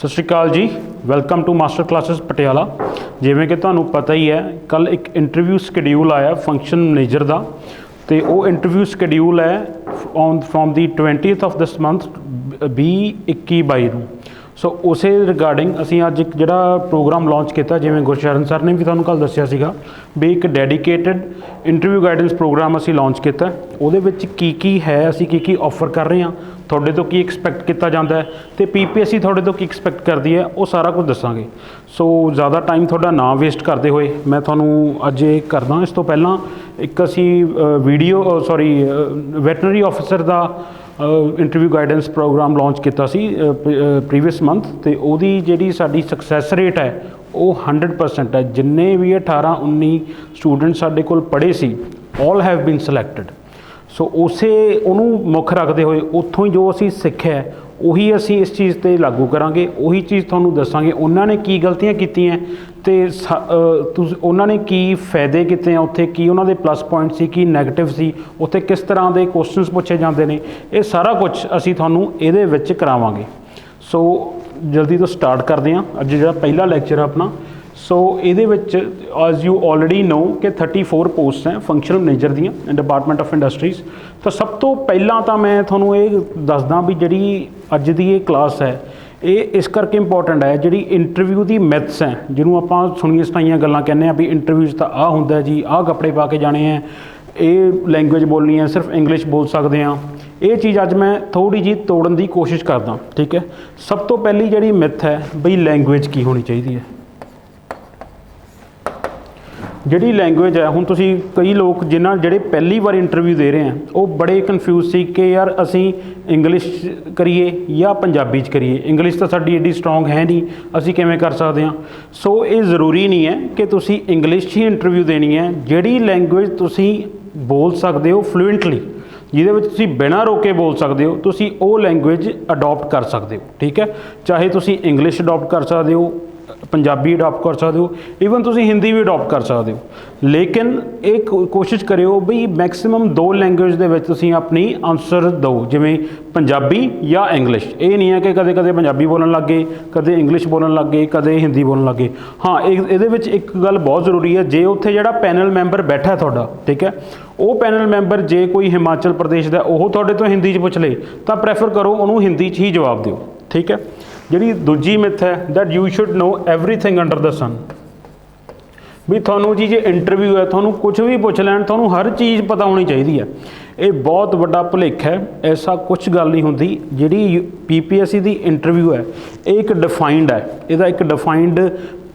सत Sri Akal ji, welcome to master classes Patiala. जिवें कि तुहानूं पता ही है, कल एक इंटरव्यू स्कैड्यूल आया फंक्शन मैनेजर का, तो वो इंटरव्यू स्कैड्यूल है from the 20th of this month 2021-22 ਨੂੰ। सो उस रिगार्डिंग असीं अज एक जिहड़ा प्रोग्राम लॉन्च किया, जिवें गुरशरण सर ने भी तुहानूं कल दस्सिया सीगा भी एक डेडिकेटेड इंटरव्यू गाइडेंस प्रोग्राम असीं लॉन्च किया। उहदे विच की है, असीं की ऑफर कर रहे हैं, तुहाडे तो की एक्सपैक्ट किया जाता है, तो PPSC तुहाडे तो की एक्सपैक्ट करती है, वो सारा कुछ दसांगे। सो ज़्यादा टाइम तुहाडा ना वेस्ट करते हुए मैं तुहानूं अज ये करदा। इस तो पहलां एक असीं वीडियो वैटनरी ऑफिसर का इंटरव्यू गाइडेंस प्रोग्राम लॉन्च किया प्रीवियस मंथ, तो उहदी जिहड़ी साडी सक्सैस रेट है वो 100% है। जिन्ने भी 18-19 स्टूडेंट साडे कोल पढ़े सी, ऑल हैव बीन सिलैक्टेड। सो उसे उन्होंने मुख रखते हुए उत्थों ही जो असी सीखिया है उही असी इस चीज़ पर लागू करांगे, उही चीज़ तुहानूं दसांगे। उन्होंने की गलतियां कीतियां तो उन्होंने की फायदे किते हैं, उत्थे की उन्होंने प्लस पॉइंट सी, की नैगेटिव सी, उत्थे किस तरह के क्वेश्चनस पूछे जाते हैं, ये सारा कुछ असी तुहानूं इहदे विच करावांगे। सो जल्दी तो स्टार्ट करते हैं अज जिहड़ा पहला लैक्चर है अपना। सो ये एज यू ऑलरेडी नो कि 34 पोस्ट हैं फंक्शनल मैनेजर दियाँ इन डिपार्टमेंट ऑफ इंडस्ट्रीज़। तो सब तो पहला तो मैं थोनों ये दसदा भी जी अज की ये क्लास है ये इस करके इंपॉर्टेंट है, जी इंटरव्यू की मैथ्स हैं जिन्होंने आप सुनिए सुनाइयां गल्लां कहने हैं भी इंटरव्यूज़ तो आ होंदा जी, आ कपड़े पा के जाने हैं, ये लैंगुएज बोलनी है, सिर्फ इंग्लिश बोल सकते हैं। ये चीज़ अज मैं थोड़ी जी तोड़न की कोशिश करदा। ठीक है, सब तो पहली जी मिथ है बई लैंगुएज की होनी चाहिए है। जिहड़ी लैंगुएज है हुण तुसीं कई लोग जिन्हां जिहड़े पहली बार इंटरव्यू दे रहे हैं वो बड़े कन्फ्यूज सी कि यार असीं इंग्लिश करिए या पंजाबी च करिए, इंग्लिश तो साडी एडी स्ट्रोंग है नहीं, असीं किवें कर सकते हैं। सो ये ज़रूरी नहीं है कि तुसीं इंग्लिश ही इंटरव्यू देनी है। जिहड़ी लैंगुएज तुसीं बोल सकते हो फ्लुएंटली, जिहदे विच तुसीं बिना रोके बोल सकते हो, तुसीं वो लैंगुएज अडॉप्ट कर सकते हो। ठीक है, चाहे तुसीं इंग्लिश अडॉप्ट कर सकते हो, पंजाबी अडॉप्ट कर सकते हो, ईवन तुसीं हिंदी भी अडॉप्ट कर सकते हो। लेकिन एक कोशिश करियो भी मैक्सिमम 2 लैंगुएज दे विच तुसीं अपनी आंसर दो, जिवें पंजाबी या इंग्लिश। ये नहीं है कि कदे कदे पंजाबी बोलन लग गए, कदे इंग्लिश बोलन लग गए, कदे हिंदी बोलन लग गए। हाँ, इहदे विच एक गल बहुत जरूरी है, जे उत्थे जिहड़ा पैनल मैंबर बैठा तुहाडा, ठीक है, वो पैनल मैंबर जे कोई हिमाचल प्रदेश का वो तुहाडे तो हिंदी च पुछ ले तो प्रैफर करो उन्होंने हिंदी च ही जवाब दिओ। ठीक है, जी दूजी मिथ है that you should know everything under the sun. भी थानू जी जे इंटरव्यू है, थानू कुछ भी पूछ लैन, थानू हर चीज़ पता होनी चाहिए है। ये बहुत बड़ा भुलेखा है, ऐसा कुछ गल नहीं होंदी। जी PPSC की इंटरव्यू है ये एक डिफाइंड है, इसका एक डिफाइंड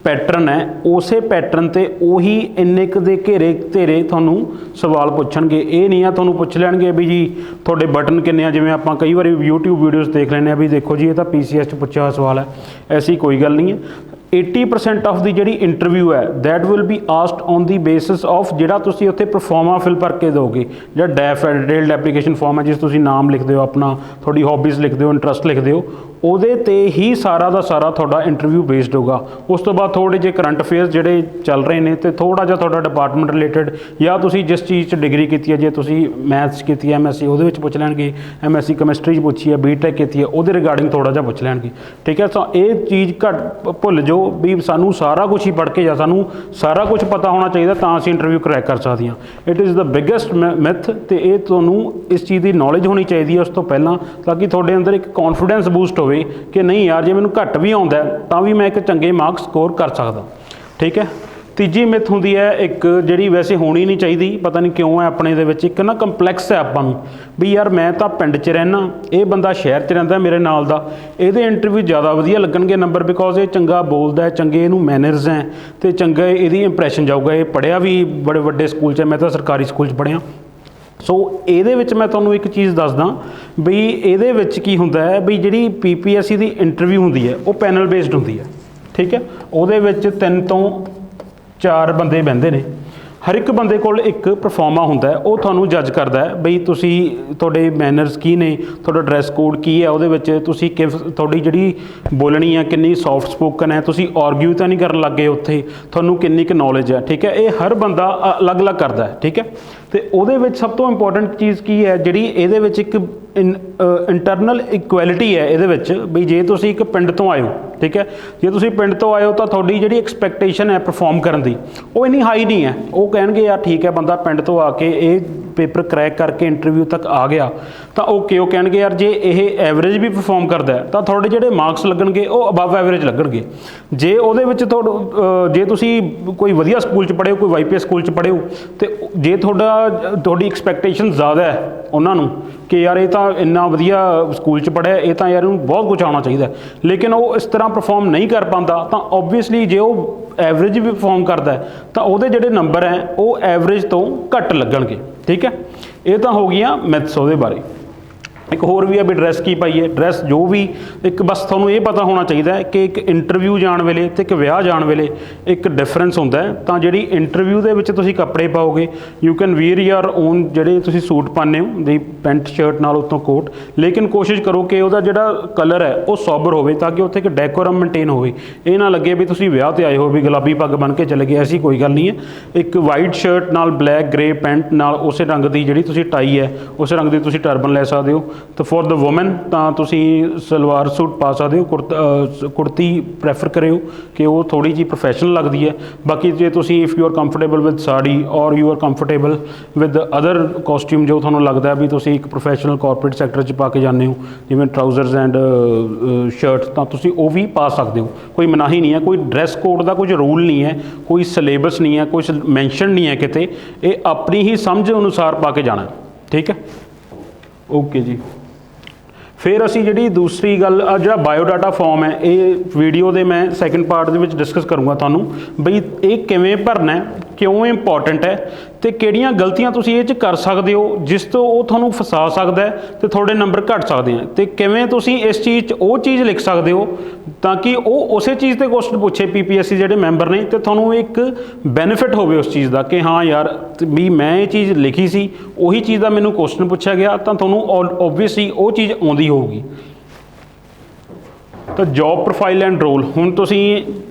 पैटर्न है। उस पैटर्न ते उही इन्ने क दे घेरे घेरे थानू सवाल पूछणगे। ये नहीं है थानू पुछ लैणगे भी जी थोड़े बटन किन्ने आ, जिवें आपां कई बार यूट्यूब वीडियोज़ देख लैंदे भी देखो जी ये तो PCS च पुछया सवाल है। ऐसी कोई गल नहीं है। 80% ऑफ दी जी इंटरव्यू है that will be asked on the basis of जिहड़ा तुसीं उत्थे परफॉर्मा फिल करके दोगे, जिहड़ा डैफ है डिटेल्ड एप्लीकेशन फॉर्म है, जिस तुसीं नाम लिखते हो, अपना थोड़ी हॉबीज़ लिखते हो, इंटरस्ट लिखते हो, ਉਹਦੇ ਤੇ ही सारा का सारा थोड़ा इंटरव्यू बेस्ड होगा। उस तो बाद थोड़े जे करंट अफेयर्स जिहड़े चल रहे हैं तो थोड़ा जिहा थोड़ा डिपार्टमेंट रिलेटेड या तुसीं जिस चीज़ डिग्री की है, जे तुसीं मैथ्स की है MSc ਉਹਦੇ ਵਿੱਚ पुछ लैणगे, MSc कैमिस्ट्री पुछी है, BTech की है, ਉਹਦੇ रिगार्डिंग थोड़ा जिहा पुछ लैणगे। ठीक है, तो ये चीज़ घट भुल जाओ भी सानू सारा कुछ ही पढ़ के या सानू सारा कुछ पता होना चाहिए तो असीं इंटरव्यू क्रैक कर सकते हैं। It is the biggest myth, तो ये तुहानू इस चीज़ की नॉलेज होनी चाहिए उस तो पहला, ताकि तुहाडे अंदर एक कॉन्फिडेंस बूस्ट होवे कि नहीं यार जे मैनूं घट भी आउंदा तां भी मैं एक चंगे मार्क्स स्कोर कर सकदा। ठीक है, तीजी मिथ हुंदी है एक जिहड़ी वैसे होनी नहीं चाहिए, पता नहीं क्यों है अपने दे विच एक ना कंपलैक्स है आपां नूं भी यार मैं तो पिंड च रहना, ये बंदा शहर च रहिंदा मेरे नाल दा, इहदे इंटरव्यू ज़्यादा वधिया लगणगे नंबर बिकॉज ये चंगा बोलदा है, चंगे इहनूं मैनर्स हैं तो चंगा इहदी इंप्रैशन जाऊगा, ये पढ़िया भी बड़े वड्डे स्कूल च, मैं तो सरकारी स्कूल च पढ़िया। सो ये मैं तुहानूं एक चीज़ दसदा भी ये की हुंदा है भी जी PPSC की इंटरव्यू हुंदी है वो पैनल बेस्ड हुंदी है। ठीक है, उहदे विच 3 तो 4 बंदे बहिंदे ने, हर एक बंदे कोल एक परफॉर्मा हुंदा है, वो तुहानूं जज करदा है बई तुसीं तुहाडे मैनर्स की ने, तुहाडा ड्रैस कोड की है, उहदे विच तुसीं तुहाडी जिहड़ी बोलनी है किन्नी सॉफ्ट स्पोकन है, तुसीं आर्ग्यू तो नहीं करन लग गए उत्थे, तुहानूं किन्नी क नॉलेज है। ठीक है, ये हर बंदा अलग अलग करदा है। ठीक है, ਤੇ ਉਹਦੇ ਵਿੱਚ ਸਭ ਤੋਂ ਇੰਪੋਰਟੈਂਟ ਚੀਜ਼ ਕੀ ਹੈ ਜਿਹੜੀ ਇਹਦੇ ਵਿੱਚ ਇੱਕ ਇੰਟਰਨਲ ਇਕੁਐਲਿਟੀ ਹੈ ਇਹਦੇ ਵਿੱਚ ਵੀ ਜੇ ਤੁਸੀਂ ਇੱਕ ਪਿੰਡ ਤੋਂ ਆਏ ਹੋ, ਠੀਕ ਹੈ, ਜੇ ਤੁਸੀਂ ਪਿੰਡ ਤੋਂ ਆਏ ਹੋ ਤਾਂ ਤੁਹਾਡੀ ਜਿਹੜੀ ਐਕਸਪੈਕਟੇਸ਼ਨ ਹੈ ਪਰਫਾਰਮ ਕਰਨ ਦੀ ਉਹ ਇੰਨੀ ਹਾਈ ਨਹੀਂ ਹੈ। ਉਹ ਕਹਿਣਗੇ ਯਾਰ ਠੀਕ ਹੈ ਬੰਦਾ ਪਿੰਡ ਤੋਂ ਆ ਕੇ ਇਹ ਪੇਪਰ ਕਰੈਕ ਕਰਕੇ ਇੰਟਰਵਿਊ ਤੱਕ ਆ ਗਿਆ ਤਾਂ ਓਕੇ, ਉਹ ਕਹਿਣਗੇ ਯਾਰ ਜੇ ਇਹ ਐਵਰੇਜ ਵੀ ਪਰਫਾਰਮ ਕਰਦਾ ਤਾਂ ਤੁਹਾਡੇ ਜਿਹੜੇ ਮਾਰਕਸ ਲੱਗਣਗੇ ਉਹ ਅਬਵ ਐਵਰੇਜ ਲੱਗਣਗੇ। ਜੇ ਉਹਦੇ ਵਿੱਚ ਜੇ ਤੁਸੀਂ ਕੋਈ ਵਧੀਆ ਸਕੂਲ 'ਚ ਪੜ੍ਹੇ ਹੋ, ਕੋਈ ਵਾਈਪੀਐਸ ਸਕੂਲ 'ਚ ਪੜ੍ਹੇ ਹੋ, ਅਤੇ ਜੇ ਤੁਹਾਡੀ ਐਕਸਪੈਕਟੇਸ਼ਨ ਜ਼ਿਆਦਾ ਹੈ ਉਹਨਾਂ ਨੂੰ ਕਿ ਯਾਰ ਇਹ ਤਾਂ ਇੰਨਾ ਵਧੀਆ ਸਕੂਲ 'ਚ ਪੜ੍ਹਿਆ, ਇਹ ਤਾਂ ਯਾਰ ਇਹਨੂੰ ਬਹੁਤ ਕੁਝ ਆਉਣਾ ਚਾਹੀਦਾ, ਲੇਕਿਨ ਉਹ ਇਸ ਤਰ੍ਹਾਂ ਪਰਫਾਰਮ ਨਹੀਂ ਕਰ ਪਾਉਂਦਾ ਤਾਂ ਓਬਵੀਅਸਲੀ ਜੇ ਉਹ ਐਵਰੇਜ ਵੀ ਪਰਫਾਰਮ ਕਰਦਾ ਤਾਂ ਉਹਦੇ ਜਿਹੜੇ ਨੰਬਰ ਹੈ ਉਹ ਐਵਰੇਜ ਤੋਂ ਘੱਟ ਲੱਗਣਗੇ। ਠੀਕ ਹੈ, ਇਹ ਤਾਂ ਹੋ ਗਈਆਂ ਮਿਥਸ ਉਹਦੇ ਬਾਰੇ। ਇੱਕ ਹੋਰ ਵੀ ਹੈ ਵੀ ਡਰੈਸ ਕੀ ਪਾਈਏ। ਡਰੈਸ ਜੋ ਵੀ ਇੱਕ ਬਸ ਤੁਹਾਨੂੰ ਇਹ ਪਤਾ ਹੋਣਾ ਚਾਹੀਦਾ ਹੈ ਕਿ ਇੱਕ ਇੰਟਰਵਿਊ ਜਾਣ ਵੇਲੇ ਅਤੇ ਇੱਕ ਵਿਆਹ ਜਾਣ ਵੇਲੇ ਇੱਕ ਡਿਫਰੈਂਸ ਹੁੰਦਾ ਹੈ। ਤਾਂ ਜਿਹੜੀ ਇੰਟਰਵਿਊ ਦੇ ਵਿੱਚ ਤੁਸੀਂ ਕੱਪੜੇ ਪਾਓਗੇ you can wear your own, ਜਿਹੜੇ ਤੁਸੀਂ ਸੂਟ ਪਾਉਂਦੇ ਹੋ ਦੀ ਪੈਂਟ ਸ਼ਰਟ ਨਾਲ ਉੱਤੋਂ ਕੋਟ, ਲੇਕਿਨ ਕੋਸ਼ਿਸ਼ ਕਰੋ ਕਿ ਉਹਦਾ ਜਿਹੜਾ ਕਲਰ ਹੈ ਉਹ ਸੋਬਰ ਹੋਵੇ ਤਾਂ ਕਿ ਉੱਥੇ ਇੱਕ ਡੈਕੋਰਮ ਮੇਨਟੇਨ ਹੋਵੇ। ਇਹ ਨਾ ਲੱਗੇ ਵੀ ਤੁਸੀਂ ਵਿਆਹ 'ਤੇ ਆਏ ਹੋ ਵੀ ਗੁਲਾਬੀ ਪੱਗ ਬਣ ਕੇ ਚਲੇ ਗਏ, ਐਸੀ ਕੋਈ ਗੱਲ ਨਹੀਂ ਹੈ। ਇੱਕ ਵਾਈਟ ਸ਼ਰਟ ਨਾਲ ਬਲੈਕ ਗ੍ਰੇ ਪੈਂਟ ਨਾਲ ਉਸੇ ਰੰਗ ਦੀ ਜਿਹੜੀ ਤੁਸੀਂ ਟਾਈ ਹੈ ਉਸੇ ਰੰਗ ਦੀ ਤੁਸੀਂ ਟਰਬਨ ਲੈ ਸਕਦੇ ਹੋ। ਤਾਂ ਫॉर द ਵੂਮਨ ਤਾਂ ਤੁਸੀਂ ਸਲਵਾਰ ਸੂਟ ਪਾ ਸਕਦੇ ਹੋ, ਕੁੜਤੀ ਪ੍ਰੈਫਰ ਕਰਿਓ ਕਿ ਉਹ ਥੋੜ੍ਹੀ ਜਿਹੀ ਪ੍ਰੋਫੈਸ਼ਨਲ ਲੱਗਦੀ ਹੈ। ਬਾਕੀ ਜੇ ਤੁਸੀਂ if you are comfortable with sari or you are comfortable with other costume ਜੋ ਤੁਹਾਨੂੰ ਲੱਗਦਾ ਵੀ ਤੁਸੀਂ ਇੱਕ ਪ੍ਰੋਫੈਸ਼ਨਲ ਕਾਰਪੋਰੇਟ ਸੈਕਟਰ 'ਚ ਪਾ ਕੇ ਜਾਂਦੇ ਹੋ ਜਿਵੇਂ ਟਰਾਊਜ਼ਰਸ ਐਂਡ ਸ਼ਰਟ, ਤਾਂ ਤੁਸੀਂ ਉਹ ਵੀ ਪਾ ਸਕਦੇ ਹੋ, ਕੋਈ ਮਨਾਹੀ ਨਹੀਂ ਹੈ। ਕੋਈ ਡਰੈਸ ਕੋਡ ਦਾ ਕੁਝ ਰੂਲ ਨਹੀਂ ਹੈ, ਕੋਈ ਸਿਲੇਬਸ ਨਹੀਂ ਹੈ, ਕੁਛ ਮੈਂਸ਼ਨ ਨਹੀਂ ਹੈ ਕਿਤੇ, ਇਹ ਆਪਣੀ ਹੀ ਸਮਝ ਅਨੁਸਾਰ ਪਾ ਕੇ ਜਾਣਾ। ਠੀਕ ਹੈ, ਓਕੇ ਜੀ। ਫਿਰ ਅਸੀਂ ਜਿਹੜੀ ਦੂਸਰੀ ਗੱਲ ਜਿਹੜਾ ਬਾਇਓਡਾਟਾ ਫਾਰਮ ਹੈ ਇਹ ਵੀਡੀਓ ਦੇ ਮੈਂ ਸੈਕਿੰਡ ਪਾਰਟ ਦੇ ਵਿੱਚ ਡਿਸਕਸ ਕਰੂੰਗਾ ਤੁਹਾਨੂੰ ਬਈ ਇਹ ਕਿਵੇਂ ਭਰਨਾ, ਕਿਉਂ ਇੰਪੋਰਟੈਂਟ ਹੈ ਅਤੇ ਕਿਹੜੀਆਂ ਗਲਤੀਆਂ ਤੁਸੀਂ ਇਹ 'ਚ ਕਰ ਸਕਦੇ ਹੋ ਜਿਸ ਤੋਂ ਉਹ ਤੁਹਾਨੂੰ ਫਸਾ ਸਕਦਾ ਅਤੇ ਤੁਹਾਡੇ ਨੰਬਰ ਘੱਟ ਸਕਦੇ ਆ, ਅਤੇ ਕਿਵੇਂ ਤੁਸੀਂ ਇਸ ਚੀਜ਼ 'ਚ ਉਹ ਚੀਜ਼ ਲਿਖ ਸਕਦੇ ਹੋ ਤਾਂ ਕਿ ਉਹ ਉਸੇ ਚੀਜ਼ 'ਤੇ ਕੁਐਸਚਨ ਪੁੱਛੇ PPSC ਜਿਹੜੇ ਮੈਂਬਰ ਨੇ ਅਤੇ ਤੁਹਾਨੂੰ ਇੱਕ ਬੈਨੀਫਿਟ ਹੋਵੇ ਉਸ ਚੀਜ਼ ਦਾ ਕਿ ਹਾਂ ਯਾਰ ਵੀ ਮੈਂ ਇਹ ਚੀਜ਼ ਲਿਖੀ ਸੀ ਉਹੀ ਚੀਜ਼ ਦਾ ਮੈਨੂੰ ਕੁਐਸਚਨ ਪੁੱਛਿਆ ਗਿਆ ਤਾਂ ਤੁਹਾਨੂੰ ਓਬਵੀਅਸਲੀ ਉਹ ਚੀਜ਼ ਆਉਂਦੀ ਹੋਊਗੀ। ਤਾਂ ਜੋਬ ਪ੍ਰੋਫਾਈਲ ਐਂਡ ਰੋਲ, ਹੁਣ ਤੁਸੀਂ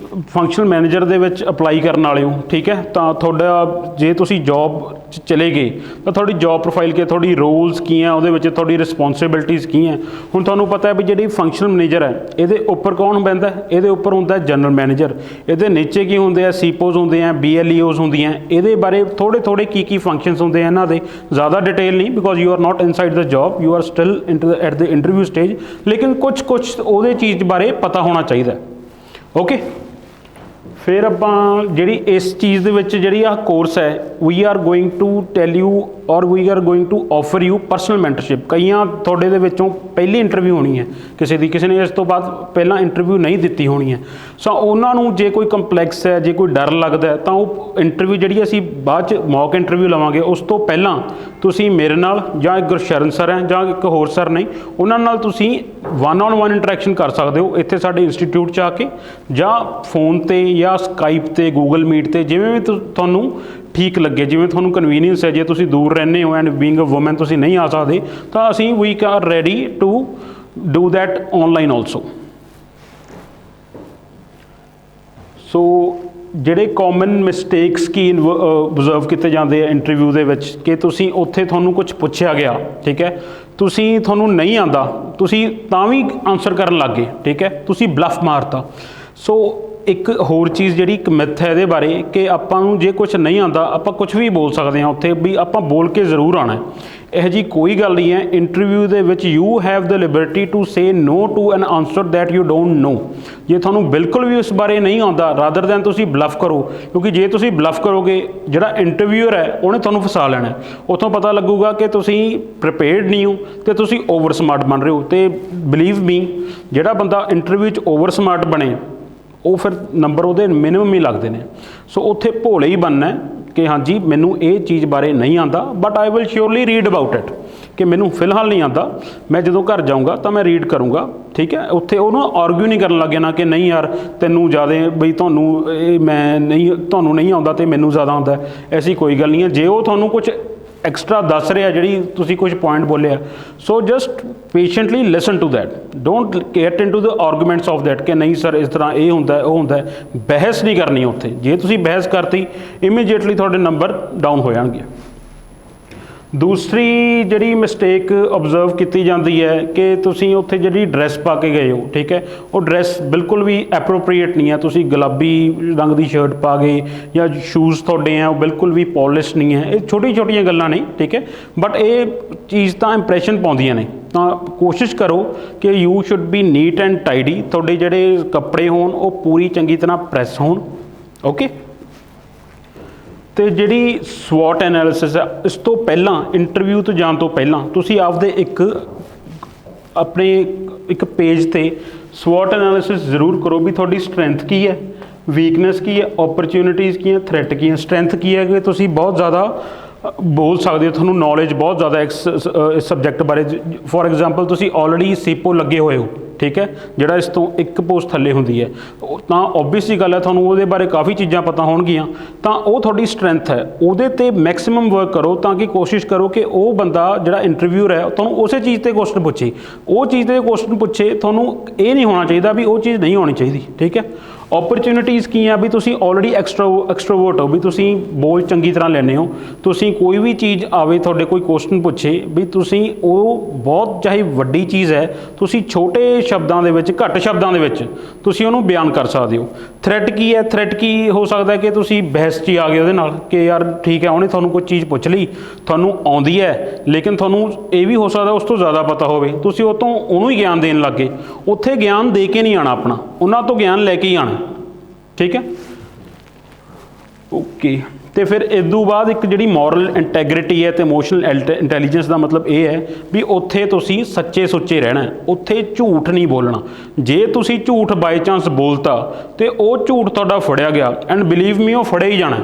ਫੰਕਸ਼ਨਲ ਮੈਨੇਜਰ ਦੇ ਵਿੱਚ ਅਪਲਾਈ ਕਰਨ ਵਾਲੇ ਹੋ, ਠੀਕ ਹੈ, ਤਾਂ ਤੁਹਾਡਾ ਜੇ ਤੁਸੀਂ ਜੋਬ 'ਚ ਚਲੇ ਗਏ ਤਾਂ ਤੁਹਾਡੀ ਜੋਬ ਪ੍ਰੋਫਾਈਲ ਕੀ, ਤੁਹਾਡੀ ਰੋਲਸ ਕੀ ਹੈ, ਉਹਦੇ ਵਿੱਚ ਤੁਹਾਡੀ ਰਿਸਪੌਂਸਿਬਿਲਟੀਜ਼ ਕੀ ਹੈ। ਹੁਣ ਤੁਹਾਨੂੰ ਪਤਾ ਹੈ ਵੀ ਜਿਹੜੀ ਫੰਕਸ਼ਨਲ ਮੈਨੇਜਰ ਹੈ ਇਹਦੇ ਉੱਪਰ ਕੌਣ ਬਹਿੰਦਾ, ਇਹਦੇ ਉੱਪਰ ਹੁੰਦਾ ਜਨਰਲ ਮੈਨੇਜਰ, ਇਹਦੇ ਨੀਚੇ ਕੀ ਹੁੰਦੇ ਆ, ਸੀਪੋਜ਼ ਹੁੰਦੇ ਆ, BLEOs ਹੁੰਦੀਆਂ। ਇਹਦੇ ਬਾਰੇ ਥੋੜ੍ਹੇ ਕੀ ਫੰਕਸ਼ਨਸ ਹੁੰਦੇ ਆ ਇਹਨਾਂ ਦੇ, ਜ਼ਿਆਦਾ ਡਿਟੇਲ ਨਹੀਂ because you are not inside the job, you are still at the interview stage, ਲੇਕਿਨ ਕੁਛ ਉਹਦੇ ਚੀਜ਼ ਬਾਰੇ ਪਤਾ ਹੋਣਾ ਚਾਹੀਦਾ। ਓਕੇ, ਫਿਰ ਆਪਾਂ ਜਿਹੜੀ ਇਸ ਚੀਜ਼ ਦੇ ਵਿੱਚ ਜਿਹੜੀ ਆਹ ਕੋਰਸ ਹੈ we are going to tell you or we are going to offer you personal mentorship. ਕਈਆਂ ਤੁਹਾਡੇ ਦੇ ਵਿੱਚੋਂ ਪਹਿਲੀ ਇੰਟਰਵਿਊ ਹੋਣੀ ਹੈ ਕਿਸੇ ਨੇ ਇਸ ਤੋਂ ਬਾਅਦ ਪਹਿਲਾਂ ਇੰਟਰਵਿਊ ਨਹੀਂ ਦਿੱਤੀ ਹੋਣੀ ਹੈ, ਸੋ ਉਹਨਾਂ ਨੂੰ ਜੇ ਕੋਈ ਕੰਪਲੈਕਸ ਹੈ, ਜੇ ਕੋਈ ਡਰ ਲੱਗਦਾ ਤਾਂ ਉਹ ਇੰਟਰਵਿਊ ਜਿਹੜੀ ਅਸੀਂ ਬਾਅਦ 'ਚ ਮੌਕ ਇੰਟਰਵਿਊ ਲਵਾਂਗੇ ਉਸ ਤੋਂ ਪਹਿਲਾਂ ਤੁਸੀਂ ਮੇਰੇ ਨਾਲ ਜਾਂ ਇੱਕ ਗੁਰਸ਼ਰਨ ਸਰ ਹੈ ਜਾਂ ਇੱਕ ਹੋਰ ਸਰ ਨੇ ਉਹਨਾਂ ਨਾਲ ਤੁਸੀਂ 1-on-1 ਇੰਟਰੈਕਸ਼ਨ ਕਰ ਸਕਦੇ ਹੋ ਇੱਥੇ ਸਾਡੇ ਇੰਸਟੀਟਿਊਟ 'ਚ ਆ ਕੇ, ਜਾਂ ਫੋਨ 'ਤੇ ਜਾਂ ਸਕਾਈਪ 'ਤੇ, ਗੂਗਲ ਮੀਟ 'ਤੇ, ਜਿਵੇਂ ਵੀ ਤੁਹਾਨੂੰ ਠੀਕ ਲੱਗੇ, ਜਿਵੇਂ ਤੁਹਾਨੂੰ ਕਨਵੀਨੀਅੰਸ ਹੈ। ਜੇ ਤੁਸੀਂ ਦੂਰ ਰਹਿੰਦੇ ਹੋ ਐਂਡ ਬੀਇੰਗ ਅ ਵੂਮਨ ਤੁਸੀਂ ਨਹੀਂ ਆ ਸਕਦੇ ਤਾਂ ਅਸੀਂ we are ready to do that online also. So ਜਿਹੜੇ ਕਾਮਨ ਮਿਸਟੇਕਸ ਕੀ ਓਬਜ਼ਰਵ ਕੀਤੇ ਜਾਂਦੇ ਆ ਇੰਟਰਵਿਊ ਦੇ ਵਿੱਚ ਕਿ ਤੁਸੀਂ ਉੱਥੇ ਤੁਹਾਨੂੰ ਕੁਝ ਪੁੱਛਿਆ ਗਿਆ, ਠੀਕ ਹੈ, ਤੁਹਾਨੂੰ ਨਹੀਂ ਆਉਂਦਾ, ਤੁਸੀਂ ਤਾਂ ਵੀ ਆਨਸਰ ਕਰਨ ਲੱਗ ਗਏ, ਠੀਕ ਹੈ, ਤੁਸੀਂ ਬਲਫ ਮਾਰਤਾ। ਸੋ ਇੱਕ ਹੋਰ ਚੀਜ਼ ਜਿਹੜੀ ਇੱਕ ਮਿਥ ਹੈ ਇਹਦੇ ਬਾਰੇ ਕਿ ਆਪਾਂ ਨੂੰ ਜੇ ਕੁਛ ਨਹੀਂ ਆਉਂਦਾ ਆਪਾਂ ਕੁਛ ਵੀ ਬੋਲ ਸਕਦੇ ਹਾਂ ਉੱਥੇ, ਵੀ ਆਪਾਂ ਬੋਲ ਕੇ ਜ਼ਰੂਰ ਆਉਣਾ। ਇਹੋ ਜਿਹੀ ਕੋਈ ਗੱਲ ਨਹੀਂ ਹੈ। ਇੰਟਰਵਿਊ ਦੇ ਵਿੱਚ you have the liberty to say no to an answer that you don't know. ਜੇ ਤੁਹਾਨੂੰ ਬਿਲਕੁਲ ਵੀ ਉਸ ਬਾਰੇ ਨਹੀਂ ਆਉਂਦਾ ਰਾਦਰ ਦੈਨ ਤੁਸੀਂ ਬਲਫ ਕਰੋ, ਕਿਉਂਕਿ ਜੇ ਤੁਸੀਂ ਬਲਫ ਕਰੋਗੇ ਜਿਹੜਾ ਇੰਟਰਵਿਊਅਰ ਹੈ ਉਹਨੇ ਤੁਹਾਨੂੰ ਫਸਾ ਲੈਣਾ। ਉੱਥੋਂ ਪਤਾ ਲੱਗੂਗਾ ਕਿ ਤੁਸੀਂ ਪ੍ਰੀਪੇਅਰਡ ਨਹੀਂ ਹੋ ਅਤੇ ਤੁਸੀਂ ਓਵਰ ਸਮਾਰਟ ਬਣ ਰਹੇ ਹੋ। ਅਤੇ ਬਿਲੀਵ ਮੀ ਜਿਹੜਾ ਬੰਦਾ ਇੰਟਰਵਿਊ 'ਚ ਓਵਰ ਸਮਾਰਟ ਬਣੇ ਉਹ ਫਿਰ ਨੰਬਰ ਉਹਦੇ ਮਿਨੀਮਮ ਹੀ ਲੱਗਦੇ ਨੇ। ਸੋ ਉੱਥੇ ਭੋਲੇ ਹੀ ਬਣਨਾ ਕਿ ਹਾਂਜੀ ਮੈਨੂੰ ਇਹ ਚੀਜ਼ ਬਾਰੇ ਨਹੀਂ ਆਉਂਦਾ but I will surely read about it, ਕਿ ਮੈਨੂੰ ਫਿਲਹਾਲ ਨਹੀਂ ਆਉਂਦਾ, ਮੈਂ ਜਦੋਂ ਘਰ ਜਾਊਂਗਾ ਤਾਂ ਮੈਂ ਰੀਡ ਕਰੂੰਗਾ, ਠੀਕ ਹੈ। ਉੱਥੇ ਉਹਨੂੰ ਆਰਗਿਊ ਨਹੀਂ ਕਰਨ ਲੱਗ ਜਾਣਾ ਕਿ ਨਹੀਂ ਯਾਰ ਤੈਨੂੰ ਜ਼ਿਆਦਾ ਬਈ ਤੁਹਾਨੂੰ ਇਹ ਤੁਹਾਨੂੰ ਨਹੀਂ ਆਉਂਦਾ ਅਤੇ ਮੈਨੂੰ ਜ਼ਿਆਦਾ ਆਉਂਦਾ, ਐਸੀ ਕੋਈ ਗੱਲ ਨਹੀਂ ਹੈ। ਜੇ ਉਹ ਤੁਹਾਨੂੰ ਕੁਛ ਐਕਸਟਰਾ ਦੱਸ ਰਿਹਾ ਜਿਹੜੀ ਤੁਸੀਂ ਕੁਝ ਪੁਆਇੰਟ ਬੋਲਿਆ, so just patiently listen to that, don't get in to the arguments of that ਕਿ ਨਹੀਂ ਸਰ ਇਸ ਤਰ੍ਹਾਂ ਇਹ ਹੁੰਦਾ ਉਹ ਹੁੰਦਾ। ਬਹਿਸ ਨਹੀਂ ਕਰਨੀ ਉੱਥੇ, ਜੇ ਤੁਸੀਂ ਬਹਿਸ ਕਰਤੀ ਇਮੀਡੀਏਟਲੀ ਤੁਹਾਡੇ ਨੰਬਰ ਡਾਊਨ ਹੋ ਜਾਣਗੇ। ਦੂਸਰੀ ਜਿਹੜੀ ਮਿਸਟੇਕ ਆਬਜ਼ਰਵ ਕੀਤੀ ਜਾਂਦੀ ਹੈ ਕਿ ਤੁਸੀਂ ਉੱਥੇ ਜਿਹੜੀ ਡਰੈਸ ਪਾ ਕੇ ਗਏ ਹੋ, ਠੀਕ ਹੈ, ਉਹ ਡਰੈਸ ਬਿਲਕੁਲ ਵੀ ਐਪਰੋਪਰੀਏਟ ਨਹੀਂ ਹੈ। ਤੁਸੀਂ ਗੁਲਾਬੀ ਰੰਗ ਦੀ ਸ਼ਰਟ ਪਾ ਗਏ ਜਾਂ ਸ਼ੂਜ਼ ਤੁਹਾਡੇ ਆ ਉਹ ਬਿਲਕੁਲ ਵੀ ਪੋਲਿਸ਼ ਨਹੀਂ ਹੈ। ਇਹ ਛੋਟੀ ਛੋਟੀਆਂ ਗੱਲਾਂ ਨੇ, ਠੀਕ ਹੈ, ਬਟ ਇਹ ਚੀਜ਼ ਤਾਂ ਇੰਪ੍ਰੈਸ਼ਨ ਪਾਉਂਦੀਆਂ ਨੇ। ਤਾਂ ਕੋਸ਼ਿਸ਼ ਕਰੋ ਕਿ you should be neat and tidy, ਤੁਹਾਡੇ ਜਿਹੜੇ ਕੱਪੜੇ ਹੋਣ ਉਹ ਪੂਰੀ ਚੰਗੀ ਤਰ੍ਹਾਂ ਪ੍ਰੈਸ ਹੋਣ। ਓਕੇ, ਤੇ ਜਿਹੜੀ ਸਵੋਟ ਐਨਾਲਿਸਿਸ ਹੈ, ਇਸ ਤੋਂ ਪਹਿਲਾਂ ਇੰਟਰਵਿਊ ਤੋਂ ਜਾਣ ਤੋਂ ਪਹਿਲਾਂ ਤੁਸੀਂ ਆਪਦੇ ਆਪਣੇ ਇੱਕ ਪੇਜ ਤੇ ਸਵੋਟ ਐਨਾਲਿਸਿਸ ਜ਼ਰੂਰ ਕਰੋ ਵੀ ਤੁਹਾਡੀ ਸਟਰੈਂਥ ਕੀ ਹੈ, ਵੀਕਨੈਸ ਕੀ ਹੈ, ਓਪਰਚੁਨਿਟੀਜ਼ ਕੀ ਹੈ, ਥ੍ਰੈਟ ਕੀ ਹੈ। ਸਟਰੈਂਥ ਕੀ ਹੈ ਕਿ ਤੁਸੀਂ ਬਹੁਤ ਜ਼ਿਆਦਾ ਬੋਲ ਸਕਦੇ ਹੋ, ਤੁਹਾਨੂੰ ਨੌਲੇਜ ਬਹੁਤ ਜ਼ਿਆਦਾ ਇਸ ਸਬਜੈਕਟ ਬਾਰੇ। ਫੋਰ ਐਗਜ਼ਾਮਪਲ ਤੁਸੀਂ ਆਲਰੇਡੀ ਸੀਪੋ ਲੱਗੇ ਹੋਏ ਹੋ, ਠੀਕ ਹੈ, ਜਿਹੜਾ ਇਸ ਤੋਂ ਇੱਕ ਪੋਸਟ ਥੱਲੇ ਹੁੰਦੀ ਹੈ, ਤਾਂ ਓਬਵੀਅਸ ਜੀ ਗੱਲ ਹੈ ਤੁਹਾਨੂੰ ਉਹਦੇ ਬਾਰੇ ਕਾफ़ੀ ਚੀਜ਼ਾਂ ਪਤਾ ਹੋਣਗੀਆਂ, ਤਾਂ ਉਹ ਤੁਹਾਡੀ ਸਟਰੈਂਥ ਹੈ। ਉਹਦੇ 'ਤੇ ਮੈਕਸਿਮਮ ਵਰਕ ਕਰੋ ਤਾਂ ਕਿ ਕੋਸ਼ਿਸ਼ ਕਰੋ ਕਿ ਉਹ ਬੰਦਾ ਜਿਹੜਾ ਇੰਟਰਵਿਊਅਰ ਹੈ ਤੁਹਾਨੂੰ ਉਸੇ ਚੀਜ਼ 'ਤੇ ਕੁਐਸਚਨ ਪੁੱਛੇ, ਉਹ ਚੀਜ਼ 'ਤੇ ਕੁਐਸਚਨ ਪੁੱਛੇ। ਤੁਹਾਨੂੰ ਇਹ ਨਹੀਂ ਹੋਣਾ ਚਾਹੀਦਾ ਵੀ ਉਹ ਚੀਜ਼ ਨਹੀਂ ਆਉਣੀ ਚਾਹੀਦੀ, ਠੀਕ ਹੈ। ਓਪਰਚੁਨਿਟੀਜ਼ ਕੀ ਆ ਵੀ ਤੁਸੀਂ ਆਲਰੇਡੀ ਐਕਸਟਰੋਵਰਟ ਹੋ, ਵੀ ਤੁਸੀਂ ਬੋਲ ਚੰਗੀ ਤਰ੍ਹਾਂ ਲੈਂਦੇ ਹੋ। ਤੁਸੀਂ ਕੋਈ ਵੀ ਚੀਜ਼ ਆਵੇ, ਤੁਹਾਡੇ ਕੋਈ ਕੁਐਸਚਨ ਪੁੱਛੇ ਵੀ ਤੁਸੀਂ ਉਹ ਬਹੁਤ ਚਾਹੇ ਵੱਡੀ ਚੀਜ਼ ਹੈ, ਤੁਸੀਂ ਛੋਟੇ ਸ਼ਬਦਾਂ ਦੇ ਵਿੱਚ, ਘੱਟ ਸ਼ਬਦਾਂ ਦੇ ਵਿੱਚ ਤੁਸੀਂ ਉਹਨੂੰ ਬਿਆਨ ਕਰ ਸਕਦੇ ਹੋ। ਥ੍ਰੈਟ ਕੀ ਹੈ? ਥ੍ਰੈਟ ਕੀ ਹੋ ਸਕਦਾ ਕਿ ਤੁਸੀਂ ਬਹਿਸ 'ਚ ਆ ਗਏ ਉਹਦੇ ਨਾਲ ਕਿ ਯਾਰ ਠੀਕ ਹੈ, ਉਹਨੇ ਤੁਹਾਨੂੰ ਕੋਈ ਚੀਜ਼ ਪੁੱਛ ਲਈ, ਤੁਹਾਨੂੰ ਆਉਂਦੀ ਹੈ, ਲੇਕਿਨ ਤੁਹਾਨੂੰ ਇਹ ਵੀ ਹੋ ਸਕਦਾ ਉਸ ਤੋਂ ਜ਼ਿਆਦਾ ਪਤਾ ਹੋਵੇ, ਤੁਸੀਂ ਉਹ ਤੋਂ ਉਹਨੂੰ ਹੀ ਗਿਆਨ ਦੇਣ ਲੱਗ ਗਏ। ਉੱਥੇ ਗਿਆਨ ਦੇ ਕੇ ਨਹੀਂ ਆਉਣਾ ਆਪਣਾ, ਉਹਨਾਂ ਤੋਂ ਗਿਆਨ ਲੈ ਕੇ ਹੀ ਆਉਣਾ, ਠੀਕ ਹੈ। ਓਕੇ, ਤੇ ਫਿਰ ਇਸ ਤੋਂ ਬਾਅਦ ਇੱਕ ਜਿਹੜੀ ਮੋਰਲ ਇੰਟੈਗਰਿਟੀ ਹੈ ਤੇ ਇਮੋਸ਼ਨਲ ਇੰਟੈਲੀਜੈਂਸ ਦਾ ਮਤਲਬ ਇਹ ਹੈ ਵੀ ਉੱਥੇ ਤੁਸੀਂ ਸੱਚੇ ਸੁੱਚੇ ਰਹਿਣਾ, ਉੱਥੇ ਝੂਠ ਨਹੀਂ ਬੋਲਣਾ। ਜੇ ਤੁਸੀਂ ਝੂਠ ਬਾਈ ਚਾਂਸ ਬੋਲਤਾ ਤੇ ਉਹ ਝੂਠ ਤੁਹਾਡਾ ਫੜਿਆ ਗਿਆ, ਐਂਡ ਬਿਲੀਵ ਮੀ ਉਹ ਫੜਿਆ ਹੀ ਜਾਣਾ,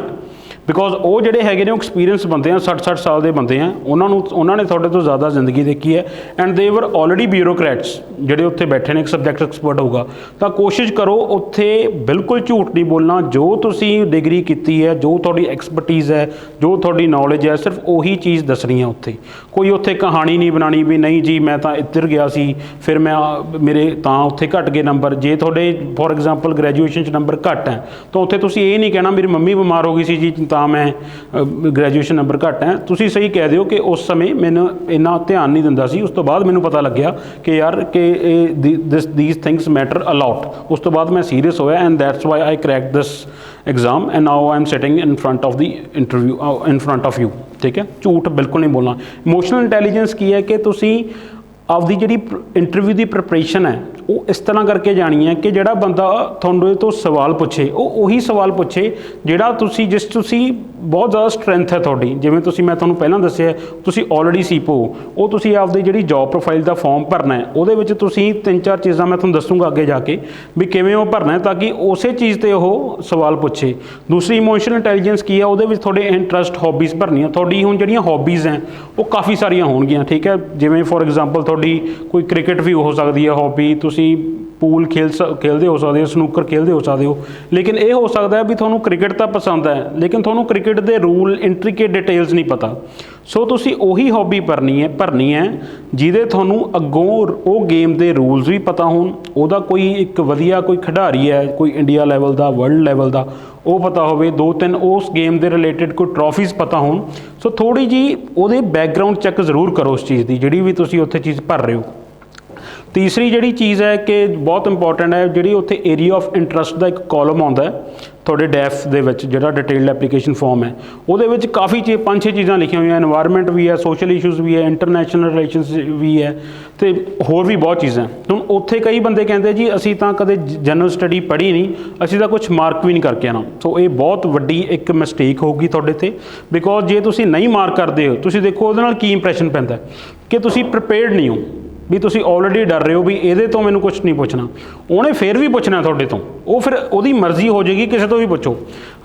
ਬਿਕੋਜ਼ ਉਹ ਜਿਹੜੇ ਹੈਗੇ ਨੇ ਉਹ ਐਕਸਪੀਰੀਅੰਸ ਬੰਦੇ ਆ, 60 ਸਾਲ ਦੇ ਬੰਦੇ ਆ, ਉਹਨਾਂ ਨੇ ਤੁਹਾਡੇ ਤੋਂ ਜ਼ਿਆਦਾ ਜ਼ਿੰਦਗੀ ਦੇਖੀ ਹੈ, ਐਂਡ ਦੇ ਵਰ ਆਲਰੇਡੀ ਬਿਊਰੋਕਰੈਟਸ ਜਿਹੜੇ ਉੱਥੇ ਬੈਠੇ ਨੇ, ਇੱਕ ਸਬਜੈਕਟ ਐਕਸਪਰਟ ਹੋਊਗਾ। ਤਾਂ ਕੋਸ਼ਿਸ਼ ਕਰੋ ਉੱਥੇ ਬਿਲਕੁਲ ਝੂਠ ਨਹੀਂ ਬੋਲਣਾ। ਜੋ ਤੁਸੀਂ ਡਿਗਰੀ ਕੀਤੀ ਹੈ, ਜੋ ਤੁਹਾਡੀ ਐਕਸਪਰਟੀਜ਼ ਹੈ, ਜੋ ਤੁਹਾਡੀ ਨੌਲੇਜ ਹੈ, ਸਿਰਫ ਉਹੀ ਚੀਜ਼ ਦੱਸਣੀ ਹੈ ਉੱਥੇ। ਕੋਈ ਉੱਥੇ ਕਹਾਣੀ ਨਹੀਂ ਬਣਾਉਣੀ ਵੀ ਨਹੀਂ ਜੀ ਮੈਂ ਤਾਂ ਇੱਧਰ ਗਿਆ ਸੀ ਫਿਰ ਮੇਰੇ ਤਾਂ ਉੱਥੇ ਘੱਟ ਗਏ ਨੰਬਰ। ਜੇ ਤੁਹਾਡੇ ਫੋਰ ਐਗਜ਼ਾਮਪਲ ਗ੍ਰੈਜੂਏਸ਼ਨ 'ਚ ਨੰਬਰ ਘੱਟ ਹੈ ਤਾਂ ਉੱਥੇ ਤੁਸੀਂ ਇਹ ਨਹੀਂ ਕਹਿਣਾ ਮੇਰੀ ਮੰਮੀ ਬਿਮਾਰ ਹੋ ਗਈ ਸੀ ਜੀ ਤਾਂ ਮੈਂ ਗ੍ਰੈਜੂਏਸ਼ਨ ਨੰਬਰ ਘੱਟ ਹੈ। ਤੁਸੀਂ ਸਹੀ ਕਹਿ ਦਿਓ ਕਿ ਉਸ ਸਮੇਂ ਮੈਨੂੰ ਇੰਨਾ ਧਿਆਨ ਨਹੀਂ ਦਿੰਦਾ ਸੀ, ਉਸ ਤੋਂ ਬਾਅਦ ਮੈਨੂੰ ਪਤਾ ਲੱਗਿਆ ਕਿ ਯਾਰ ਕਿ these things matter a lot। ਉਸ ਤੋਂ ਬਾਅਦ ਮੈਂ ਸੀਰੀਅਸ ਹੋਇਆ and that's why I correct this exam and now I am sitting in front of the interview, in front of you, ਠੀਕ ਹੈ। ਝੂਠ ਬਿਲਕੁਲ ਨਹੀਂ ਬੋਲਣਾ। ਇਮੋਸ਼ਨਲ ਇੰਟੈਲੀਜੈਂਸ ਕੀ ਹੈ ਕਿ ਤੁਸੀਂ ਆਪਦੀ ਜਿਹੜੀ ਇੰਟਰਵਿਊ ਦੀ ਪ੍ਰੈਪਰੇਸ਼ਨ ਹੈ ਉਹ ਇਸ ਤਰ੍ਹਾਂ ਕਰਕੇ ਜਾਣੀ ਹੈ ਕਿ ਜਿਹੜਾ ਬੰਦਾ ਤੁਹਾਡੇ ਤੋਂ ਸਵਾਲ ਪੁੱਛੇ ਉਹ ਉਹੀ ਸਵਾਲ ਪੁੱਛੇ ਜਿਹੜਾ ਤੁਸੀਂ ਬਹੁਤ ਜ਼ਿਆਦਾ ਸਟਰੈਂਥ ਹੈ ਤੁਹਾਡੀ। ਜਿਵੇਂ ਮੈਂ ਤੁਹਾਨੂੰ ਪਹਿਲਾਂ ਦੱਸਿਆ ਤੁਸੀਂ ਆਲਰੇਡੀ ਸੀਪੋ, ਉਹ ਤੁਸੀਂ ਆਪਦੀ ਜਿਹੜੀ ਜੋਬ ਪ੍ਰੋਫਾਈਲ ਦਾ ਫਾਰਮ ਭਰਨਾ ਹੈ, ਉਹਦੇ ਵਿੱਚ ਤੁਸੀਂ 3-4 ਚੀਜ਼ਾਂ ਮੈਂ ਤੁਹਾਨੂੰ ਦੱਸੂਗਾ ਅੱਗੇ ਜਾ ਕੇ ਵੀ ਕਿਵੇਂ ਉਹ ਭਰਨਾ ਹੈ ਤਾਂ ਕਿ ਉਸੇ ਚੀਜ਼ 'ਤੇ ਉਹ ਸਵਾਲ ਪੁੱਛੇ। ਦੂਸਰੀ ਇਮੋਸ਼ਨਲ ਇੰਟੈਲੀਜੈਂਸ ਕੀ ਹੈ, ਉਹਦੇ ਵਿੱਚ ਤੁਹਾਡੇ ਇੰਟਰਸਟ, ਹੌਬੀਜ਼ ਭਰਨੀਆਂ। ਤੁਹਾਡੀ ਹੁਣ ਜਿਹੜੀਆਂ ਹੌਬੀਜ਼ ਹੈ ਉਹ ਕਾਫੀ ਸਾਰੀਆਂ ਹੋਣਗੀਆਂ, ਠੀਕ ਹੈ। ਜਿਵੇਂ ਫੋਰ ਐਗਜ਼ਾਮਪਲ ਤੁਹਾਡੀ ਕੋਈ ਕ੍ਰਿਕਟ ਵੀ ਹੋ ਸਕਦੀ ਹੈ ਹੌਬੀ, ਤੁਸੀਂ ਪੂਲ ਖੇਲਦੇ ਹੋ ਸਕਦੇ ਹੋ, ਸਨੂਕਰ ਖੇਲਦੇ ਹੋ ਸਕਦੇ ਹੋ। ਲੇਕਿਨ ਇਹ ਹੋ ਸਕਦਾ ਹੈ ਵੀ ਤੁਹਾਨੂੰ ਕ੍ਰਿਕਟ ਤਾਂ ਪਸੰਦ ਹੈ ਲੇਕਿਨ ਤੁਹਾਨੂੰ ਕ੍ਰਿਕਟ ਦੇ ਰੂਲ, ਇੰਟਰੀਕੇਟ ਡਿਟੇਲਸ ਨਹੀਂ ਪਤਾ। ਸੋ ਤੁਸੀਂ ਉਹੀ ਹੌਬੀ ਭਰਨੀ ਹੈ ਜਿਹਦੇ ਤੁਹਾਨੂੰ ਅੱਗੋਂ ਉਹ ਗੇਮ ਦੇ ਰੂਲਸ ਵੀ ਪਤਾ ਹੋਣ, ਉਹਦਾ ਕੋਈ ਇੱਕ ਵਧੀਆ ਕੋਈ ਖਿਡਾਰੀ ਹੈ, ਕੋਈ ਇੰਡੀਆ ਲੈਵਲ ਦਾ, ਵਰਲਡ ਲੈਵਲ ਦਾ, ਉਹ ਪਤਾ ਹੋਵੇ, 2-3 ਉਸ ਗੇਮ ਦੇ ਰਿਲੇਟਿਡ ਕੋਈ ਟਰੋਫੀਜ਼ ਪਤਾ ਹੋਣ। ਸੋ ਥੋੜ੍ਹੀ ਜਿਹੀ ਉਹਦੇ ਬੈਕਗਰਾਊਂਡ ਚੈੱਕ ਜ਼ਰੂਰ ਕਰੋ ਉਸ ਚੀਜ਼ ਦੀ, ਜਿਹੜੀ ਵੀ ਤੁਸੀਂ ਉੱਥੇ ਚੀਜ਼ ਭਰ ਰਹੇ ਹੋ। ਤੀਸਰੀ ਜਿਹੜੀ ਚੀਜ਼ ਹੈ ਕਿ ਬਹੁਤ ਇੰਪੋਰਟੈਂਟ ਹੈ, ਜਿਹੜੀ ਉੱਥੇ ਏਰੀਆ ਆਫ ਇੰਟਰਸਟ ਦਾ ਇੱਕ ਕਾਲਮ ਆਉਂਦਾ ਹੈ ਤੁਹਾਡੇ ਡੈਫ ਦੇ ਵਿੱਚ, ਜਿਹੜਾ ਡਿਟੇਲਡ ਐਪਲੀਕੇਸ਼ਨ ਫਾਰਮ ਹੈ, ਉਹਦੇ ਵਿੱਚ ਕਾਫੀ 5-6 ਚੀਜ਼ਾਂ ਲਿਖੀਆਂ ਹੋਈਆਂ। এনवायरमेंट ਵੀ ਹੈ, ਸੋਸ਼ਲ ਇਸ਼ੂਜ਼ ਵੀ ਹੈ, ਇੰਟਰਨੈਸ਼ਨਲ ਰਿਲੇਸ਼ਨਸ ਵੀ ਹੈ, ਤੇ ਹੋਰ ਵੀ ਬਹੁਤ ਚੀਜ਼ਾਂ। ਹੁਣ ਉੱਥੇ ਕਈ ਬੰਦੇ ਕਹਿੰਦੇ ਜੀ ਅਸੀਂ ਤਾਂ ਕਦੇ ਜਨਰਲ ਸਟੱਡੀ ਪੜ੍ਹੀ ਨਹੀਂ, ਅਸੀਂ ਤਾਂ ਕੁਛ ਮਾਰਕ ਵੀ ਨਹੀਂ ਕਰਕੇ ਆਉਣਾ। ਸੋ ਇਹ ਬਹੁਤ ਵੱਡੀ ਇੱਕ ਮਿਸਟੇਕ ਹੋਊਗੀ ਤੁਹਾਡੇ 'ਤੇ, ਬਿਕੋਜ਼ ਜੇ ਤੁਸੀਂ ਨਹੀਂ ਮਾਰਕ ਕਰਦੇ ਹੋ, ਤੁਸੀਂ ਦੇਖੋ ਉਹਦੇ ਨਾਲ ਕੀ ਇੰਪਰੈਸ਼ਨ ਪੈਂਦਾ ਕਿ ਤੁਸੀਂ ਪ੍ਰੀਪੇਅਰਡ ਨਹੀਂ ਹੋ, ਵੀ ਤੁਸੀਂ ਆਲਰੇਡੀ ਡਰ ਰਹੇ ਹੋ ਵੀ ਇਹਦੇ ਤੋਂ ਮੈਨੂੰ ਕੁਛ ਨਹੀਂ ਪੁੱਛਣਾ। ਉਹਨੇ ਫਿਰ ਵੀ ਪੁੱਛਣਾ ਤੁਹਾਡੇ ਤੋਂ, ਉਹ ਫਿਰ ਉਹਦੀ ਮਰਜ਼ੀ ਹੋ ਜਾਏਗੀ, ਕਿਸੇ ਤੋਂ ਵੀ ਪੁੱਛੋ।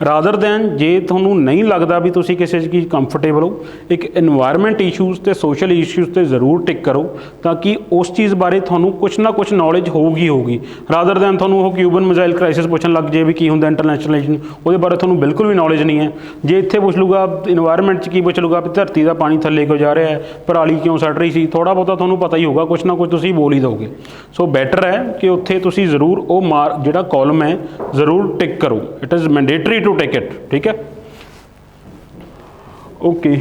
ਰਾਦਰ ਦੈਨ ਜੇ ਤੁਹਾਨੂੰ ਨਹੀਂ ਲੱਗਦਾ ਵੀ ਤੁਸੀਂ ਕਿਸੇ ਚੀਜ਼ ਕੰਫਰਟੇਬਲ ਹੋ, ਇੱਕ এনवायरमेंट ਇਸ਼ੂਜ਼ ਤੇ ਸੋਸ਼ਲ ਇਸ਼ੂਜ਼ 'ਤੇ ਜ਼ਰੂਰ ਟਿਕ ਕਰੋ ਤਾਂ ਕਿ ਉਸ ਚੀਜ਼ ਬਾਰੇ ਤੁਹਾਨੂੰ ਕੁਛ ਨਾ ਕੁਛ ਨੌਲੇਜ ਹੋਊਗੀ। ਰਾਦਰ ਦੈਨ ਤੁਹਾਨੂੰ ਉਹ ਕਿਊਬਨ ਮਿਜ਼ਾਈਲ ਕ੍ਰਾਈਸਿਸ ਪੁੱਛਣ ਲੱਗ ਜੇ ਵੀ ਕੀ ਹੁੰਦਾ ਇੰਟਰਨੈਸ਼ਨਲ ਰਿਲੇਸ਼ਨ, ਉਹਦੇ ਬਾਰੇ ਤੁਹਾਨੂੰ ਬਿਲਕੁਲ ਵੀ ਨੌਲੇਜ ਨਹੀਂ ਹੈ। ਜੇ ਇੱਥੇ ਪੁੱਛ ਲੂਗਾ এনवायरमेंट 'ਚ ਕੀ ਪੁੱਛ ਲੂਗਾ ਵੀ ਧਰਤੀ ਦਾ ਪਾਣੀ ਥੱਲੇ ਕਿਉਂ ਜਾ ਰਿਹਾ ਹੈ, ਪਰਾਲੀ ਕਿਉਂ ਸੜ ਰਹੀ ਸੀ, ਥੋੜ੍ਹਾ ਬਹੁਤਾ ਤੁਹਾਨੂੰ ਪਤਾ ਹੀ ਹੋਊਗਾ, ਕੁਛ ਨਾ ਕੁਛ ਤੁਸੀਂ ਬੋਲ ਹੀ ਦਿਓਗੇ। ਸੋ ਬੈਟਰ ਹੈ ਕਿ ਉੱਥੇ ਤੁਸੀਂ ਜ਼ਰੂਰ ਉਹ ਜਿਹੜਾ ਕਾਲਮ ਹੈ ਜ਼ਰੂਰ ਟਿਕ ਕਰੋ। It is mandatory to take it, ਠੀਕ ਹੈ। ਓਕੇ,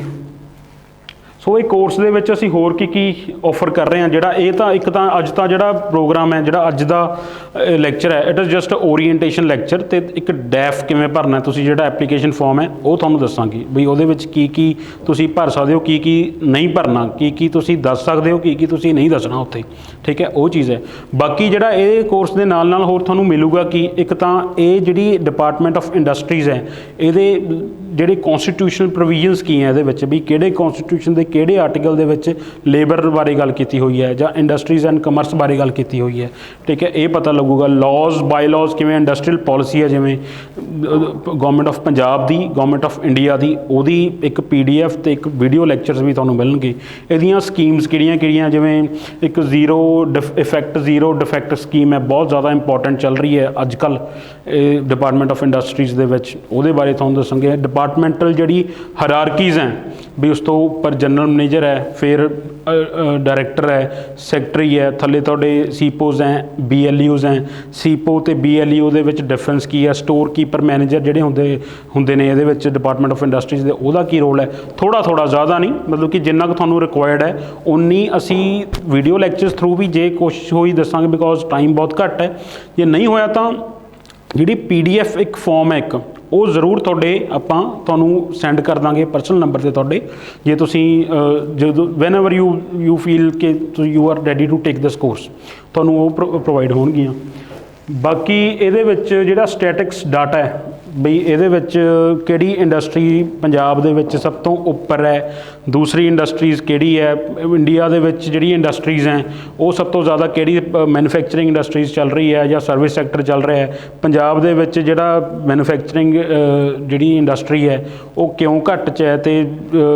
ਸੋ ਇਹ ਕੋਰਸ ਦੇ ਵਿੱਚ ਅਸੀਂ ਹੋਰ ਕੀ ਆਫਰ ਕਰ ਰਹੇ ਹਾਂ, ਜਿਹੜਾ ਇਹ ਤਾਂ ਇੱਕ ਤਾਂ ਅੱਜ ਦਾ ਜਿਹੜਾ ਪ੍ਰੋਗਰਾਮ ਹੈ, ਜਿਹੜਾ ਅੱਜ ਦਾ ਲੈਕਚਰ ਹੈ, it is just orientation lecture, ਅਤੇ ਇੱਕ ਡੈਫ ਕਿਵੇਂ ਭਰਨਾ ਤੁਸੀਂ, ਜਿਹੜਾ ਐਪਲੀਕੇਸ਼ਨ ਫਾਰਮ ਹੈ ਉਹ ਤੁਹਾਨੂੰ ਦੱਸਾਂਗੇ ਵੀ ਉਹਦੇ ਵਿੱਚ ਕੀ ਤੁਸੀਂ ਭਰ ਸਕਦੇ ਹੋ, ਕੀ ਨਹੀਂ ਭਰਨਾ, ਕੀ ਤੁਸੀਂ ਦੱਸ ਸਕਦੇ ਹੋ, ਕੀ ਤੁਸੀਂ ਨਹੀਂ ਦੱਸਣਾ ਉੱਥੇ, ਠੀਕ ਹੈ, ਉਹ ਚੀਜ਼ ਹੈ। ਬਾਕੀ ਜਿਹੜਾ ਇਹ ਕੋਰਸ ਦੇ ਨਾਲ ਨਾਲ ਹੋਰ ਤੁਹਾਨੂੰ ਮਿਲੂਗਾ ਕਿ ਇੱਕ ਤਾਂ ਇਹ ਜਿਹੜੀ ਡਿਪਾਰਟਮੈਂਟ ਆਫ ਇੰਡਸਟਰੀਜ਼ ਹੈ, ਇਹਦੇ ਜਿਹੜੇ ਕੌਨਸਟੀਟਿਊਸ਼ਨਲ ਪ੍ਰੋਵੀਜ਼ਨਸ ਕੀ ਹੈ ਇਹਦੇ ਵਿੱਚ, ਵੀ ਕਿਹੜੇ ਕੌਨਸਟੀਟਿਊਸ਼ਨ ਦੇ ਕਿਹੜੇ ਆਰਟੀਕਲ ਦੇ ਵਿੱਚ ਲੇਬਰ ਬਾਰੇ ਗੱਲ ਕੀਤੀ ਹੋਈ ਹੈ ਜਾਂ ਇੰਡਸਟਰੀਜ਼ ਐਂਡ ਕਮਰਸ ਬਾਰੇ ਗੱਲ ਕੀਤੀ ਹੋਈ ਹੈ, ਠੀਕ ਹੈ, ਇਹ ਪਤਾ ਲੱਗੂਗਾ। ਲਾਜ਼ ਬਾਈਲਾਜ਼ ਕਿਵੇਂ ਇੰਡਸਟਰੀਅਲ ਪੋਲਿਸੀ ਹੈ, ਜਿਵੇਂ government of Punjab the, government of India ਦੀ, ਉਹਦੀ ਇੱਕ PDF ਅਤੇ ਇੱਕ ਵੀਡੀਓ ਲੈਕਚਰਸ ਵੀ ਤੁਹਾਨੂੰ ਮਿਲਣਗੇ। ਇਹਦੀਆਂ ਸਕੀਮਸ ਕਿਹੜੀਆਂ ਜਿਵੇਂ ਇੱਕ ਜ਼ੀਰੋ ਡਿਫੈਕਟ ਸਕੀਮ ਹੈ, ਬਹੁਤ ਜ਼ਿਆਦਾ ਇੰਪੋਰਟੈਂਟ ਚੱਲ ਰਹੀ ਹੈ ਅੱਜ ਕੱਲ੍ਹ ਡਿਪਾਰਟਮੈਂਟ ਆਫ ਇੰਡਸਟਰੀਜ਼ ਦੇ ਵਿੱਚ, ਉਹਦੇ ਬਾਰੇ ਤੁਹਾਨੂੰ ਦੱਸਾਂਗੇ। ਡਿਪਾਰਟਮੈਂਟਲ ਜਿਹੜੀ ਹਾਇਰਾਰਕੀਜ਼ ਹੈ ਵੀ ਉਸ ਤੋਂ ਉੱਪਰ ਜਨਰਲ ਮੈਨੇਜਰ ਹੈ, ਫਿਰ ਡਾਇਰੈਕਟਰ ਹੈ, ਸੈਕਟਰੀ ਹੈ, ਥੱਲੇ ਤੁਹਾਡੇ ਸੀਪੋਜ਼ ਹੈ, BLEOਜ਼ ਹੈ। ਸੀਪੋ ਅਤੇ BLEO ਦੇ ਵਿੱਚ ਡਿਫਰੈਂਸ ਕੀ ਹੈ, ਸਟੋਰ ਕੀਪਰ ਮੈਨੇਜਰ ਜਿਹੜੇ ਹੁੰਦੇ ਨੇ ਇਹਦੇ ਵਿੱਚ ਡਿਪਾਰਟਮੈਂਟ ਆਫ ਇੰਡਸਟਰੀਜ਼ ਦੇ, ਉਹਦਾ ਕੀ ਰੋਲ ਹੈ। ਥੋੜ੍ਹਾ ਜ਼ਿਆਦਾ ਨਹੀਂ, ਮਤਲਬ ਕਿ ਜਿੰਨਾ ਕੁ ਤੁਹਾਨੂੰ ਰਿਕੁਆਇਰਡ ਹੈ ਉਨੀ ਅਸੀਂ ਵੀਡੀਓ ਲੈਕਚਰਸ ਥਰੂ ਵੀ ਜੇ ਕੋਸ਼ਿਸ਼ ਹੋਈ ਦੱਸਾਂਗੇ, ਬਿਕੋਜ਼ ਟਾਈਮ ਬਹੁਤ ਘੱਟ ਹੈ। ਜੇ ਨਹੀਂ ਹੋਇਆ ਤਾਂ ਜਿਹੜੀ PDF ਇੱਕ ਫਾਰਮ ਹੈ ਇੱਕ, ਉਹ ਜ਼ਰੂਰ ਆਪਾਂ ਤੁਹਾਨੂੰ ਸੈਂਡ ਕਰ ਦਾਂਗੇ ਪਰਸਨਲ ਨੰਬਰ 'ਤੇ ਤੁਹਾਡੇ, ਜੇ ਤੁਸੀਂ ਜਦੋਂ ਵੈਨਐਵਰ ਯੂ ਫੀਲ ਕਿ you are ready to take this course, ਤੁਹਾਨੂੰ ਉਹ ਪ੍ਰੋਵਾਈਡ ਹੋਣਗੀਆਂ। ਬਾਕੀ ਇਹਦੇ ਵਿੱਚ ਜਿਹੜਾ ਸਟੈਟਿਕਸ ਡਾਟਾ ਹੈ ਬਈ ਇਹਦੇ ਵਿੱਚ ਕਿਹੜੀ ਇੰਡਸਟਰੀ ਪੰਜਾਬ ਦੇ ਵਿੱਚ ਸਭ ਤੋਂ ਉੱਪਰ ਹੈ, ਦੂਸਰੀ ਇੰਡਸਟਰੀਜ਼ ਕਿਹੜੀ ਹੈ, ਇੰਡੀਆ ਦੇ ਵਿੱਚ ਜਿਹੜੀ ਇੰਡਸਟਰੀਜ਼ ਹੈ ਉਹ ਸਭ ਤੋਂ ਜ਼ਿਆਦਾ ਕਿਹੜੀ ਮੈਨੂਫੈਕਚਰਿੰਗ ਇੰਡਸਟਰੀਜ਼ ਚੱਲ ਰਹੀ ਹੈ ਜਾਂ ਸਰਵਿਸ ਸੈਕਟਰ ਚੱਲ ਰਿਹਾ ਹੈ, ਪੰਜਾਬ ਦੇ ਵਿੱਚ ਜਿਹੜਾ ਮੈਨੂਫੈਕਚਰਿੰਗ ਜਿਹੜੀ ਇੰਡਸਟਰੀ ਹੈ ਉਹ ਕਿਉਂ ਘੱਟ 'ਚ ਹੈ, ਅਤੇ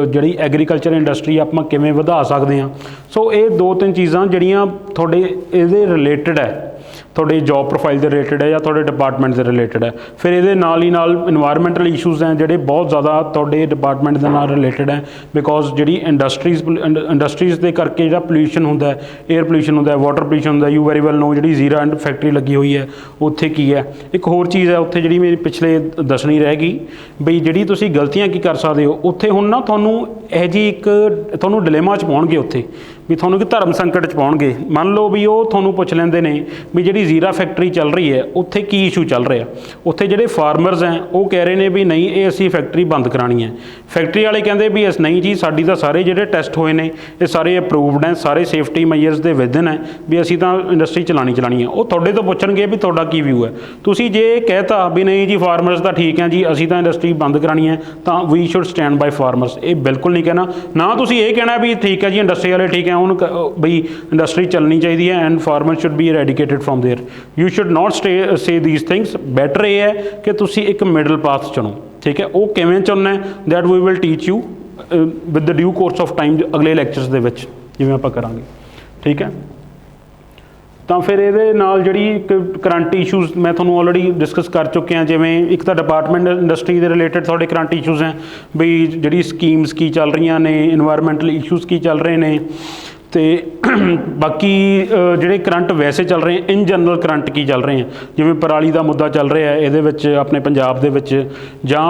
ਜਿਹੜੀ ਐਗਰੀਕਲਚਰ ਇੰਡਸਟਰੀ ਆਪਾਂ ਕਿਵੇਂ ਵਧਾ ਸਕਦੇ ਹਾਂ। ਸੋ ਇਹ 2-3 ਚੀਜ਼ਾਂ ਜਿਹੜੀਆਂ ਤੁਹਾਡੇ ਇਹਦੇ ਰਿਲੇਟਡ ਹੈ, ਤੁਹਾਡੇ ਜੋਬ ਪ੍ਰੋਫਾਈਲ ਦੇ ਰਿਲੇਟਡ ਹੈ ਜਾਂ ਤੁਹਾਡੇ ਡਿਪਾਰਟਮੈਂਟ ਦੇ ਰਿਲੇਟਡ ਹੈ। ਫਿਰ ਇਹਦੇ ਨਾਲ ਹੀ ਨਾਲ ਇਨਵਾਇਰਮੈਂਟਲ ਇਸ਼ੂਜ਼ ਹੈ ਜਿਹੜੇ ਬਹੁਤ ਜ਼ਿਆਦਾ ਤੁਹਾਡੇ ਡਿਪਾਰਟਮੈਂਟ ਦੇ ਨਾਲ ਰਿਲੇਟਡ ਹੈ, ਬਿਕੋਜ਼ ਜਿਹੜੀ ਇੰਡਸਟਰੀਜ਼ ਦੇ ਕਰਕੇ ਜਿਹੜਾ ਪੋਲਿਊਸ਼ਨ ਹੁੰਦਾ, ਏਅਰ ਪੋਲਿਊਸ਼ਨ ਹੁੰਦਾ, ਵਾਟਰ ਪੋਲਿਊਸ਼ਨ ਹੁੰਦਾ, ਯੂ ਵੈਰੀ ਵੈਲ ਨੋ ਜਿਹੜੀ ਜ਼ੀਰਾ ਫੈਕਟਰੀ ਲੱਗੀ ਹੋਈ ਹੈ ਉੱਥੇ ਕੀ ਹੈ। ਇੱਕ ਹੋਰ ਚੀਜ਼ ਹੈ ਉੱਥੇ ਜਿਹੜੀ ਮੇਰੀ ਪਿਛਲੇ ਦੱਸਣੀ ਰਹਿ ਗਈ, ਬਈ ਜਿਹੜੀ ਤੁਸੀਂ ਗਲਤੀਆਂ ਕੀ ਕਰ ਸਕਦੇ ਹੋ ਉੱਥੇ। ਹੁਣ ਨਾ ਤੁਹਾਨੂੰ ਇਹ ਜਿਹੀ ਇੱਕ ਤੁਹਾਨੂੰ ਡਿਲੇਮਾ 'ਚ ਪਾਉਣਗੇ ਉੱਥੇ, ਵੀ ਤੁਹਾਨੂੰ ਇੱਕ ਧਰਮ ਸੰਕਟ 'ਚ ਪਾਉਣਗੇ। ਮੰਨ ਲਓ ਵੀ ਉਹ ਤੁਹਾਨੂੰ ਪੁੱਛ ਲੈਂਦੇ ਨੇ ਵੀ ਜਿਹੜੀ ਜ਼ੀਰਾ ਫੈਕਟਰੀ ਚੱਲ ਰਹੀ ਹੈ ਉੱਥੇ ਕੀ ਇਸ਼ੂ ਚੱਲ ਰਿਹਾ। ਉੱਥੇ ਜਿਹੜੇ ਫਾਰਮਰਸ ਹੈ ਉਹ ਕਹਿ ਰਹੇ ਨੇ ਵੀ ਨਹੀਂ ਇਹ ਅਸੀਂ ਫੈਕਟਰੀ ਬੰਦ ਕਰਾਉਣੀ ਹੈ। ਫੈਕਟਰੀ ਵਾਲੇ ਕਹਿੰਦੇ ਵੀ ਨਹੀਂ ਜੀ, ਸਾਡੀ ਤਾਂ ਸਾਰੇ ਜਿਹੜੇ ਟੈਸਟ ਹੋਏ ਨੇ ਇਹ ਸਾਰੇ ਅਪਰੂਵਡ ਹੈ, ਸਾਰੇ ਸੇਫਟੀ ਮੈਜਰਸ ਦੇ ਵਿਦਨ ਹੈ, ਵੀ ਅਸੀਂ ਤਾਂ ਇੰਡਸਟਰੀ ਚਲਾਉਣੀ ਹੈ। ਉਹ ਤੁਹਾਡੇ ਤੋਂ ਪੁੱਛਣਗੇ ਵੀ ਤੁਹਾਡਾ ਕੀ ਵਿਊ ਹੈ। ਤੁਸੀਂ ਜੇ ਕਹਿਤਾ ਵੀ ਨਹੀਂ ਜੀ ਫਾਰਮਰਸ ਤਾਂ ਠੀਕ ਹੈ ਜੀ, ਅਸੀਂ ਤਾਂ ਇੰਡਸਟਰੀ ਬੰਦ ਕਰਾਉਣੀ ਹੈ, ਤਾਂ we should stand by farmers. ਇਹ ਬਿਲਕੁਲ ਨਹੀਂ ਕਹਿਣਾ ਨਾ, ਤੁਸੀਂ ਇਹ ਕਹਿਣਾ ਵੀ ਠੀਕ ਹੈ ਜੀ ਇੰਡਸਟਰੀ ਵਾਲੇ ਠੀਕ ਹੈ, ਉਹਨੂੰ ਬਈ ਇੰਡਸਟਰੀ ਚੱਲਣੀ ਚਾਹੀਦੀ ਹੈ and farmer should be eradicated from there. You should not say these things. Better ਇਹ ਹੈ ਕਿ ਤੁਸੀਂ ਇੱਕ ਮਿਡਲ ਪਾਥ ਚੁਣੋ, ਠੀਕ ਹੈ। ਉਹ ਕਿਵੇਂ ਚੁਣਨਾ ਹੈ that we will teach you with the due course of time, ਅਗਲੇ ਲੈਕਚਰਸ ਦੇ ਵਿੱਚ ਜਿਵੇਂ ਆਪਾਂ ਕਰਾਂਗੇ, ਠੀਕ ਹੈ। ਤਾਂ ਫਿਰ ਇਹਦੇ ਨਾਲ ਜਿਹੜੀ ਕਰੰਟ ਇਸ਼ੂਜ਼ ਮੈਂ ਤੁਹਾਨੂੰ ਆਲਰੇਡੀ ਡਿਸਕਸ ਕਰ ਚੁੱਕਿਆ, ਜਿਵੇਂ ਇੱਕ ਤਾਂ ਡਿਪਾਰਟਮੈਂਟ ਇੰਡਸਟਰੀ ਦੇ ਰਿਲੇਟਡ ਤੁਹਾਡੇ ਕਰੰਟ ਇਸ਼ੂਜ਼ ਹੈ, ਬਈ ਜਿਹੜੀ ਸਕੀਮਸ ਕੀ ਚੱਲ ਰਹੀਆਂ ਨੇ, ਇਨਵਾਇਰਮੈਂਟਲ ਇਸ਼ੂਜ਼ ਕੀ ਚੱਲ ਰਹੇ ਨੇ, ਅਤੇ ਬਾਕੀ ਜਿਹੜੇ ਕਰੰਟ ਵੈਸੇ ਚੱਲ ਰਹੇ ਇਨ ਜਨਰਲ ਕਰੰਟ ਕੀ ਚੱਲ ਰਹੇ ਆ, ਜਿਵੇਂ ਪਰਾਲੀ ਦਾ ਮੁੱਦਾ ਚੱਲ ਰਿਹਾ ਇਹਦੇ ਵਿੱਚ ਆਪਣੇ ਪੰਜਾਬ ਦੇ ਵਿੱਚ, ਜਾਂ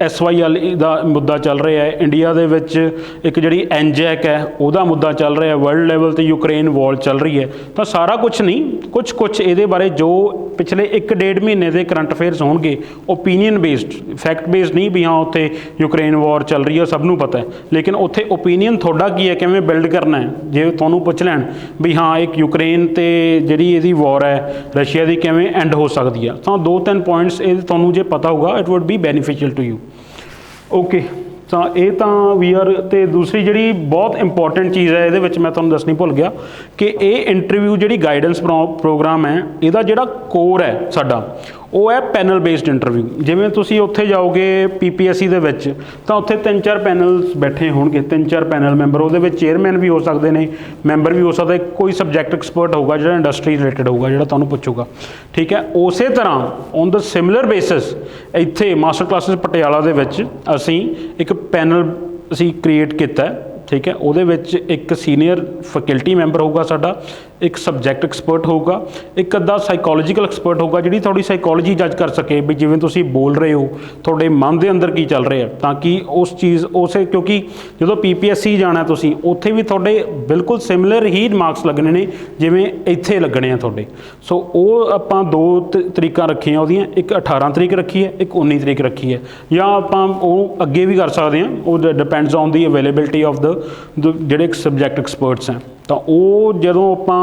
SYL ਦਾ ਮੁੱਦਾ ਚੱਲ ਰਿਹਾ ਹੈ ਇੰਡੀਆ ਦੇ ਵਿੱਚ, ਇੱਕ ਜਿਹੜੀ NJAC ਹੈ ਉਹਦਾ ਮੁੱਦਾ ਚੱਲ ਰਿਹਾ, ਵਰਲਡ ਲੈਵਲ 'ਤੇ ਯੂਕਰੇਨ ਵਾਰ ਚੱਲ ਰਹੀ ਹੈ। ਤਾਂ ਸਾਰਾ ਕੁਛ ਨਹੀਂ, ਕੁਛ ਇਹਦੇ ਬਾਰੇ ਜੋ ਪਿਛਲੇ 1-1.5 ਮਹੀਨੇ ਦੇ ਕਰੰਟ ਅਫੇਅਰਸ ਹੋਣਗੇ, ਓਪੀਨੀਅਨ ਬੇਸਡ, ਫੈਕਟ ਬੇਸਡ ਨਹੀਂ ਵੀ ਹਾਂ ਉੱਥੇ ਯੂਕਰੇਨ ਵਾਰ ਚੱਲ ਰਹੀ ਹੈ ਸਭ ਨੂੰ ਪਤਾ ਹੈ, ਲੇਕਿਨ ਉੱਥੇ ਓਪੀਨੀਅਨ ਤੁਹਾਡਾ ਕੀ ਹੈ, ਕਿਵੇਂ ਬਿਲਡ ਕਰਨਾ ਹੈ। ਜੇ ਤੁਹਾਨੂੰ ਪੁੱਛ ਲੈਣ ਵੀ ਹਾਂ ਇੱਕ ਯੂਕਰੇਨ 'ਤੇ ਜਿਹੜੀ ਇਹਦੀ ਵਾਰ ਹੈ ਰਸ਼ੀਆ ਦੀ ਕਿਵੇਂ ਐਂਡ ਹੋ ਸਕਦੀ ਆ, ਤਾਂ 2-3 ਪੁਆਇੰਟਸ ਇਹ ਤੁਹਾਨੂੰ ਜੇ ਪਤਾ ਹੋਊਗਾ it would be beneficial to you. Okay, ਤਾਂ ਇਹ ਤਾਂ ਵੀ ਆਰ। ਅਤੇ ਦੂਸਰੀ ਜਿਹੜੀ ਬਹੁਤ ਇੰਪੋਰਟੈਂਟ ਚੀਜ਼ ਹੈ ਇਹਦੇ ਵਿੱਚ ਮੈਂ ਤੁਹਾਨੂੰ ਦੱਸਣੀ ਭੁੱਲ ਗਿਆ ਕਿ ਇਹ ਇੰਟਰਵਿਊ ਜਿਹੜੀ ਗਾਈਡੈਂਸ ਪ੍ਰੋਗਰਾਮ ਹੈ ਇਹਦਾ ਜਿਹੜਾ ਕੋਰ ਹੈ ਸਾਡਾ ਉਹ ਹੈ ਪੈਨਲ ਬੇਸਡ ਇੰਟਰਵਿਊ। ਜਿਵੇਂ ਤੁਸੀਂ ਉੱਥੇ ਜਾਓਗੇ PPSC ਦੇ ਵਿੱਚ ਤਾਂ ਉੱਥੇ 3-4 ਪੈਨਲਸ ਬੈਠੇ ਹੋਣਗੇ, 3-4 ਪੈਨਲ ਮੈਂਬਰ, ਉਹਦੇ ਵਿੱਚ ਚੇਅਰਮੈਨ ਵੀ ਹੋ ਸਕਦੇ ਨੇ, ਮੈਂਬਰ ਵੀ ਹੋ ਸਕਦਾ, ਕੋਈ ਸਬਜੈਕਟ ਐਕਸਪਰਟ ਹੋਊਗਾ ਜਿਹੜਾ ਇੰਡਸਟਰੀ ਰਿਲੇਟਡ ਹੋਊਗਾ ਜਿਹੜਾ ਤੁਹਾਨੂੰ ਪੁੱਛੂਗਾ, ਠੀਕ ਹੈ। ਉਸੇ ਤਰ੍ਹਾਂ ਔਨ ਦ ਸਿਮਿਲਰ ਬੇਸਿਸ ਇੱਥੇ ਮਾਸਟਰ ਕਲਾਸਿਸ ਪਟਿਆਲਾ ਦੇ ਵਿੱਚ ਅਸੀਂ ਇੱਕ ਪੈਨਲ ਕ੍ਰੀਏਟ ਕੀਤਾ ठीक है। ਉਹਦੇ ਵਿੱਚ ਇੱਕ ਸੀਨੀਅਰ ਫੈਕਲਟੀ ਮੈਂਬਰ ਹੋਊਗਾ ਸਾਡਾ, ਇੱਕ ਸਬਜੈਕਟ ਐਕਸਪਰਟ ਹੋਊਗਾ, ਇੱਕ ਅੱਧਾ ਸਾਈਕੋਲੋਜੀਕਲ ਐਕਸਪਰਟ ਹੋਊਗਾ ਜਿਹੜੀ ਤੁਹਾਡੀ ਸਾਈਕੋਲੋਜੀ ਜੱਜ ਕਰ ਸਕੇ ਵੀ ਜਿਵੇਂ ਤੁਸੀਂ ਬੋਲ ਰਹੇ ਹੋ ਤੁਹਾਡੇ ਮਨ ਦੇ ਅੰਦਰ ਕੀ ਚੱਲ ਰਿਹਾ, ਤਾਂ ਕਿ ਉਸ ਚੀਜ਼ ਉਸੇ, ਕਿਉਂਕਿ ਜਦੋਂ PPSC ਜਾਣਾ ਤੁਸੀਂ ਉੱਥੇ ਵੀ ਤੁਹਾਡੇ ਬਿਲਕੁਲ ਸਿਮਿਲਰ ਹੀ ਮਾਰਕਸ ਲੱਗਣੇ ਨੇ ਜਿਵੇਂ ਇੱਥੇ ਲੱਗਣੇ ਆ ਤੁਹਾਡੇ। ਸੋ ਉਹ ਆਪਾਂ ਦੋ ਤਰੀਕਾਂ ਰੱਖੀਆਂ ਉਹਦੀਆਂ, ਇੱਕ 18 ਤਰੀਕ ਰੱਖੀ ਹੈ, ਇੱਕ 19 ਤਰੀਕ ਰੱਖੀ ਹੈ, ਜਾਂ ਆਪਾਂ ਉਹ ਅੱਗੇ ਵੀ ਕਰ ਸਕਦੇ ਹਾਂ, ਉਹ depends on the availability of the ਜਿਹੜੇ ਸਬਜੈਕਟ ਐਕਸਪਰਟਸ ਹੈ। ਤਾਂ ਉਹ ਜਦੋਂ ਆਪਾਂ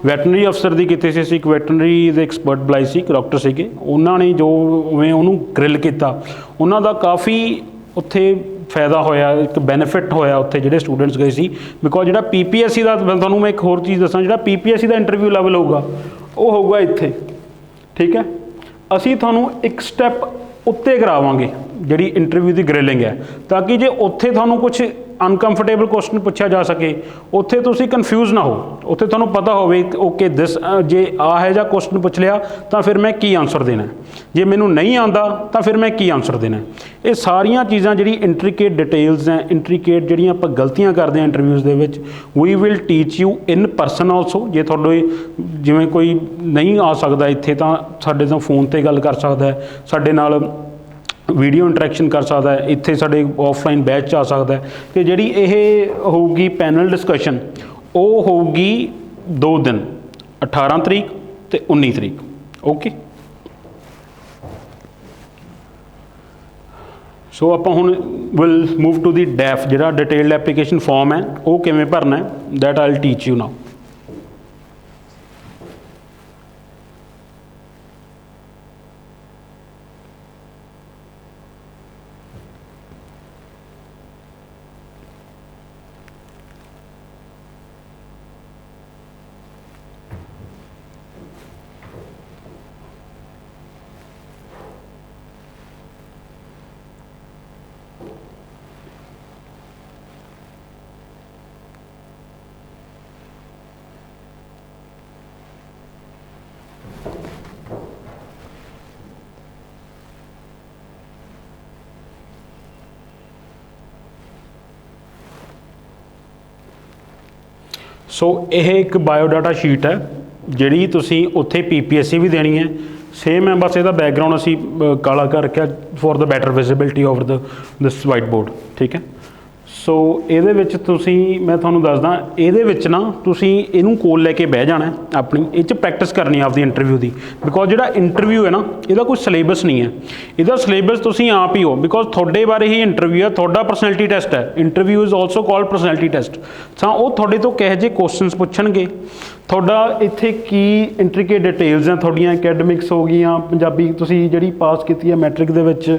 ਵੈਟਰਨਰੀ ਅਫਸਰ ਦੀ ਕੀਤੀ ਸੀ, ਅਸੀਂ ਇੱਕ ਵੈਟਰਨਰੀ ਦੇ ਐਕਸਪਰਟ ਬੁਲਾਏ ਸੀ, ਇੱਕ ਡਾਕਟਰ ਸੀਗੇ, ਉਹਨਾਂ ਨੇ ਜੋ ਉਵੇਂ ਉਹਨੂੰ ਗ੍ਰਿਲ ਕੀਤਾ, ਉਹਨਾਂ ਦਾ ਕਾਫੀ ਉੱਥੇ ਫਾਇਦਾ ਹੋਇਆ, ਇੱਕ ਬੈਨੀਫਿਟ ਹੋਇਆ ਉੱਥੇ ਜਿਹੜੇ ਸਟੂਡੈਂਟਸ ਗਏ ਸੀ। ਬਿਕੋਜ਼ ਜਿਹੜਾ PPSC ਦਾ, ਤੁਹਾਨੂੰ ਮੈਂ ਇੱਕ ਹੋਰ ਚੀਜ਼ ਦੱਸਾਂ, ਜਿਹੜਾ PPSC ਦਾ ਇੰਟਰਵਿਊ ਲੈਵਲ ਹੋਊਗਾ ਉਹ ਹੋਊਗਾ ਇੱਥੇ, ਠੀਕ ਹੈ। ਅਸੀਂ ਤੁਹਾਨੂੰ ਇੱਕ ਸਟੈਪ ਉੱਤੇ ਕਰਾਵਾਂਗੇ ਜਿਹੜੀ ਇੰਟਰਵਿਊ ਦੀ ਗ੍ਰਿਲਿੰਗ ਹੈ, ਤਾਂ ਕਿ ਜੇ ਉੱਥੇ ਤੁਹਾਨੂੰ ਕੁਛ ਅਨਕੰਫਰਟੇਬਲ ਕੁਐਸਚਨ ਪੁੱਛਿਆ ਜਾ ਸਕੇ, ਉੱਥੇ ਤੁਸੀਂ ਕਨਫਿਊਜ਼ ਨਾ ਹੋ, ਉੱਥੇ ਤੁਹਾਨੂੰ ਪਤਾ ਹੋਵੇ ਓਕੇ ਦਿਸ, ਜੇ ਆਹ ਹੈ ਜਾਂ ਕੁਐਸਚਨ ਪੁੱਛ ਲਿਆ ਤਾਂ ਫਿਰ ਮੈਂ ਕੀ ਆਨਸਰ ਦੇਣਾ, ਜੇ ਮੈਨੂੰ ਨਹੀਂ ਆਉਂਦਾ ਤਾਂ ਫਿਰ ਮੈਂ ਕੀ ਆਨਸਰ ਦੇਣਾ। ਇਹ ਸਾਰੀਆਂ ਚੀਜ਼ਾਂ ਜਿਹੜੀ ਇੰਟਰੀਕੇਟ ਡਿਟੇਲਸ ਹੈ, ਇੰਟਰੀਕੇਟ ਜਿਹੜੀਆਂ ਆਪਾਂ ਗਲਤੀਆਂ ਕਰਦੇ ਹਾਂ ਇੰਟਰਵਿਊਜ਼ ਦੇ ਵਿੱਚ, we will teach you in person also. ਜੇ ਤੁਹਾਡੇ ਜਿਵੇਂ ਕੋਈ ਨਹੀਂ ਆ ਸਕਦਾ ਇੱਥੇ ਤਾਂ ਸਾਡੇ ਤੋਂ ਫੋਨ 'ਤੇ ਗੱਲ ਕਰ ਸਕਦਾ ਹੈ, ਸਾਡੇ ਨਾਲ ਵੀਡੀਓ ਇੰਟਰੈਕਸ਼ਨ ਕਰ ਸਕਦਾ ਹੈ, ਇੱਥੇ ਸਾਡੇ ਆਫਲਾਈਨ ਬੈਚ 'ਚ ਆ ਸਕਦਾ ਹੈ। ਅਤੇ ਜਿਹੜੀ ਇਹ ਹੋਊਗੀ ਪੈਨਲ ਡਿਸਕਸ਼ਨ, ਉਹ ਹੋਊਗੀ 2 ਦਿਨ, 18 ਤਰੀਕ ਅਤੇ 19 ਤਰੀਕ। ਓਕੇ, ਸੋ ਆਪਾਂ ਹੁਣ will move to the DAF, ਜਿਹੜਾ ਡਿਟੇਲਡ ਐਪਲੀਕੇਸ਼ਨ ਫਾਰਮ ਹੈ ਉਹ ਕਿਵੇਂ ਭਰਨਾ ਹੈ, that I will teach you now. So ਇਹ ਇੱਕ ਬਾਇਓਡਾਟਾ ਸ਼ੀਟ ਹੈ ਜਿਹੜੀ ਤੁਸੀਂ ਉੱਥੇ PPSC ਵੀ ਦੇਣੀ ਹੈ, ਸੇਮ ਹੈ, ਬਸ ਇਹਦਾ ਬੈਕਗਰਾਊਂਡ ਅਸੀਂ ਕਾਲਾ ਕਰ ਰੱਖਿਆ for the better visibility of this white board, ਠੀਕ ਹੈ। ਸੋ ਇਹਦੇ ਵਿੱਚ ਤੁਸੀਂ, ਮੈਂ ਤੁਹਾਨੂੰ ਦੱਸਦਾ, ਇਹਦੇ ਵਿੱਚ ਨਾ ਤੁਸੀਂ ਇਹਨੂੰ ਕੋਲ ਲੈ ਕੇ ਬਹਿ ਜਾਣਾ ਆਪਣੀ, ਇਹ 'ਚ ਪ੍ਰੈਕਟਿਸ ਕਰਨੀ ਆਪਦੀ ਇੰਟਰਵਿਊ ਦੀ। ਬਿਕੋਜ਼ ਜਿਹੜਾ ਇੰਟਰਵਿਊ ਹੈ ਨਾ, ਇਹਦਾ ਕੋਈ ਸਿਲੇਬਸ ਨਹੀਂ ਹੈ, ਇਹਦਾ ਸਿਲੇਬਸ ਤੁਸੀਂ ਆਪ ਹੀ ਹੋ। ਬਿਕੋਜ਼ ਤੁਹਾਡੇ ਬਾਰੇ ਹੀ ਇੰਟਰਵਿਊ ਹੈ, ਤੁਹਾਡਾ ਪਰਸਨੈਲਿਟੀ ਟੈਸਟ ਹੈ। Interview is also called personality test. ਤਾਂ ਉਹ ਤੁਹਾਡੇ ਤੋਂ ਕਿਹੋ ਜਿਹੇ ਕੁਐਸਚਨਸ ਪੁੱਛਣਗੇ, ਤੁਹਾਡਾ ਇੱਥੇ ਕੀ ਇੰਟਰੀਕੇਟ ਡਿਟੇਲਸ ਹੈ, ਤੁਹਾਡੀਆਂ ਅਕੈਡਮਿਕਸ ਹੋ ਗਈਆਂ, ਪੰਜਾਬੀ ਤੁਸੀਂ ਜਿਹੜੀ ਪਾਸ ਕੀਤੀ ਹੈ ਮੈਟ੍ਰਿਕ ਦੇ ਵਿੱਚ,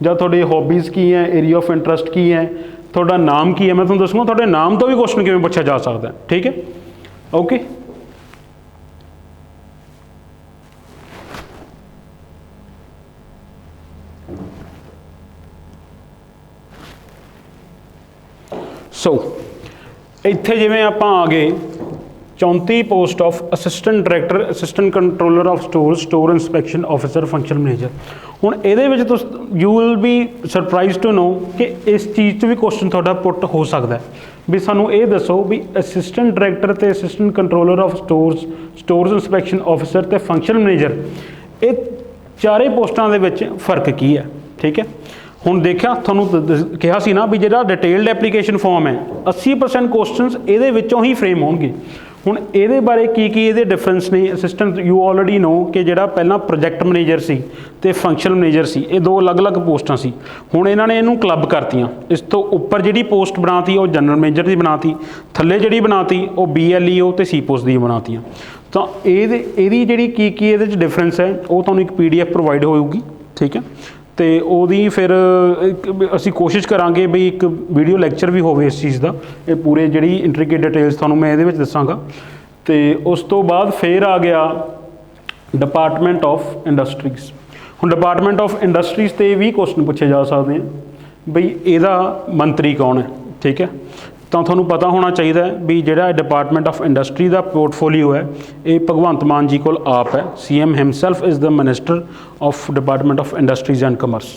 ਜਾਂ ਤੁਹਾਡੇ ਹੌਬੀਜ਼ ਕੀ ਹੈ, ਏਰੀਆ ਆਫ ਇੰਟਰਸਟ ਕੀ ਹੈ, ਤੁਹਾਡਾ ਨਾਮ ਕੀ ਹੈ। ਮੈਂ ਤੁਹਾਨੂੰ ਦੱਸੂੰਗਾ ਤੁਹਾਡੇ ਨਾਮ ਤੋਂ ਵੀ ਕੁਐਸਚਨ ਕਿਵੇਂ ਪੁੱਛਿਆ ਜਾ ਸਕਦਾ, ਠੀਕ ਹੈ। ਓਕੇ, ਸੋ ਇੱਥੇ ਜਿਵੇਂ ਆਪਾਂ ਆ ਗਏ 34 post of assistant director, assistant controller of store inspection officer, function manager. ਹੁਣ ਇਹਦੇ ਵਿੱਚ ਤੁਸੀਂ you will be surprise to know ਕਿ ਇਸ ਚੀਜ਼ 'ਚ ਵੀ ਕੁਐਸਚਨ ਤੁਹਾਡਾ ਪੁੱਟ ਹੋ ਸਕਦਾ ਵੀ ਸਾਨੂੰ ਇਹ ਦੱਸੋ ਵੀ ਅਸਿਸਟੈਂਟ ਡਾਇਰੈਕਟਰ ਅਤੇ assistant controller of stores inspection officer ਅਤੇ ਫੰਕਸ਼ਨ ਮੈਨੇਜਰ, ਇਹ ਚਾਰੇ ਪੋਸਟਾਂ ਦੇ ਵਿੱਚ ਫਰਕ ਕੀ ਹੈ, ਠੀਕ ਹੈ। ਹੁਣ ਦੇਖਿਆ, ਤੁਹਾਨੂੰ ਕਿਹਾ ਸੀ ਨਾ ਵੀ ਜਿਹੜਾ ਡਿਟੇਲਡ ਐਪਲੀਕੇਸ਼ਨ ਫਾਰਮ ਹੈ 80% ਕੁਐਸਚਨਸ ਇਹਦੇ ਵਿੱਚੋਂ ਹੀ ਫਰੇਮ ਹੋਣਗੇ। ਹੁਣ ਇਹਦੇ ਬਾਰੇ ਕੀ ਇਹਦੇ ਡਿਫਰੈਂਸ ਨੇ, ਅਸਿਸਟੈਂਟ ਯੂ ਆਲਰੇਡੀ ਨੋ ਕਿ ਜਿਹੜਾ ਪਹਿਲਾਂ ਪ੍ਰੋਜੈਕਟ ਮੈਨੇਜਰ ਸੀ ਅਤੇ ਫੰਕਸ਼ਨ ਮੈਨੇਜਰ ਸੀ, ਇਹ ਦੋ ਅਲੱਗ-ਅਲੱਗ ਪੋਸਟਾਂ ਸੀ। ਹੁਣ ਇਹਨਾਂ ਨੇ ਇਹਨੂੰ ਕਲੱਬ ਕਰਤੀਆਂ। ਇਸ ਤੋਂ ਉੱਪਰ ਜਿਹੜੀ ਪੋਸਟ ਬਣਾਤੀ ਉਹ ਜਨਰਲ ਮੈਨੇਜਰ ਦੀ ਬਣਾਤੀ, ਥੱਲੇ ਜਿਹੜੀ ਬਣਾਤੀ ਉਹ BLEO ਅਤੇ ਸੀਪੋਸ ਦੀ ਬਣਾਤੀਆਂ। ਤਾਂ ਇਹਦੀ ਜਿਹੜੀ ਕੀ ਇਹਦੇ 'ਚ ਡਿਫਰੈਂਸ ਹੈ ਉਹ ਤੁਹਾਨੂੰ ਇੱਕ PDF ਪ੍ਰੋਵਾਈਡ ਹੋਊਗੀ, ਠੀਕ ਹੈ। ਅਤੇ ਉਹਦੀ ਫਿਰ ਅਸੀਂ ਕੋਸ਼ਿਸ਼ ਕਰਾਂਗੇ ਵੀ ਇੱਕ ਵੀਡੀਓ ਲੈਕਚਰ ਵੀ ਹੋਵੇ ਇਸ ਚੀਜ਼ ਦਾ, ਇਹ ਪੂਰੇ ਜਿਹੜੀ ਇੰਟਰੀਕੇਟ ਡਿਟੇਲਸ ਤੁਹਾਨੂੰ ਮੈਂ ਇਹਦੇ ਵਿੱਚ ਦੱਸਾਂਗਾ। ਅਤੇ ਉਸ ਤੋਂ ਬਾਅਦ ਫਿਰ ਆ ਗਿਆ ਡਿਪਾਰਟਮੈਂਟ ਆਫ ਇੰਡਸਟਰੀਜ਼। ਹੁਣ ਡਿਪਾਰਟਮੈਂਟ ਆਫ ਇੰਡਸਟਰੀਜ਼ 'ਤੇ ਵੀ ਕੁਐਸਚਨ ਪੁੱਛੇ ਜਾ ਸਕਦੇ ਆ ਬਈ ਇਹਦਾ ਮੰਤਰੀ ਕੌਣ ਹੈ, ਠੀਕ ਹੈ। ਤਾਂ ਤੁਹਾਨੂੰ ਪਤਾ ਹੋਣਾ ਚਾਹੀਦਾ ਵੀ ਜਿਹੜਾ department of industry the portfolio ਹੈ ਇਹ ਭਗਵੰਤ ਮਾਨ ਜੀ ਕੋਲ ਆਪ ਹੈ। CM himself is the minister of department of industries and commerce.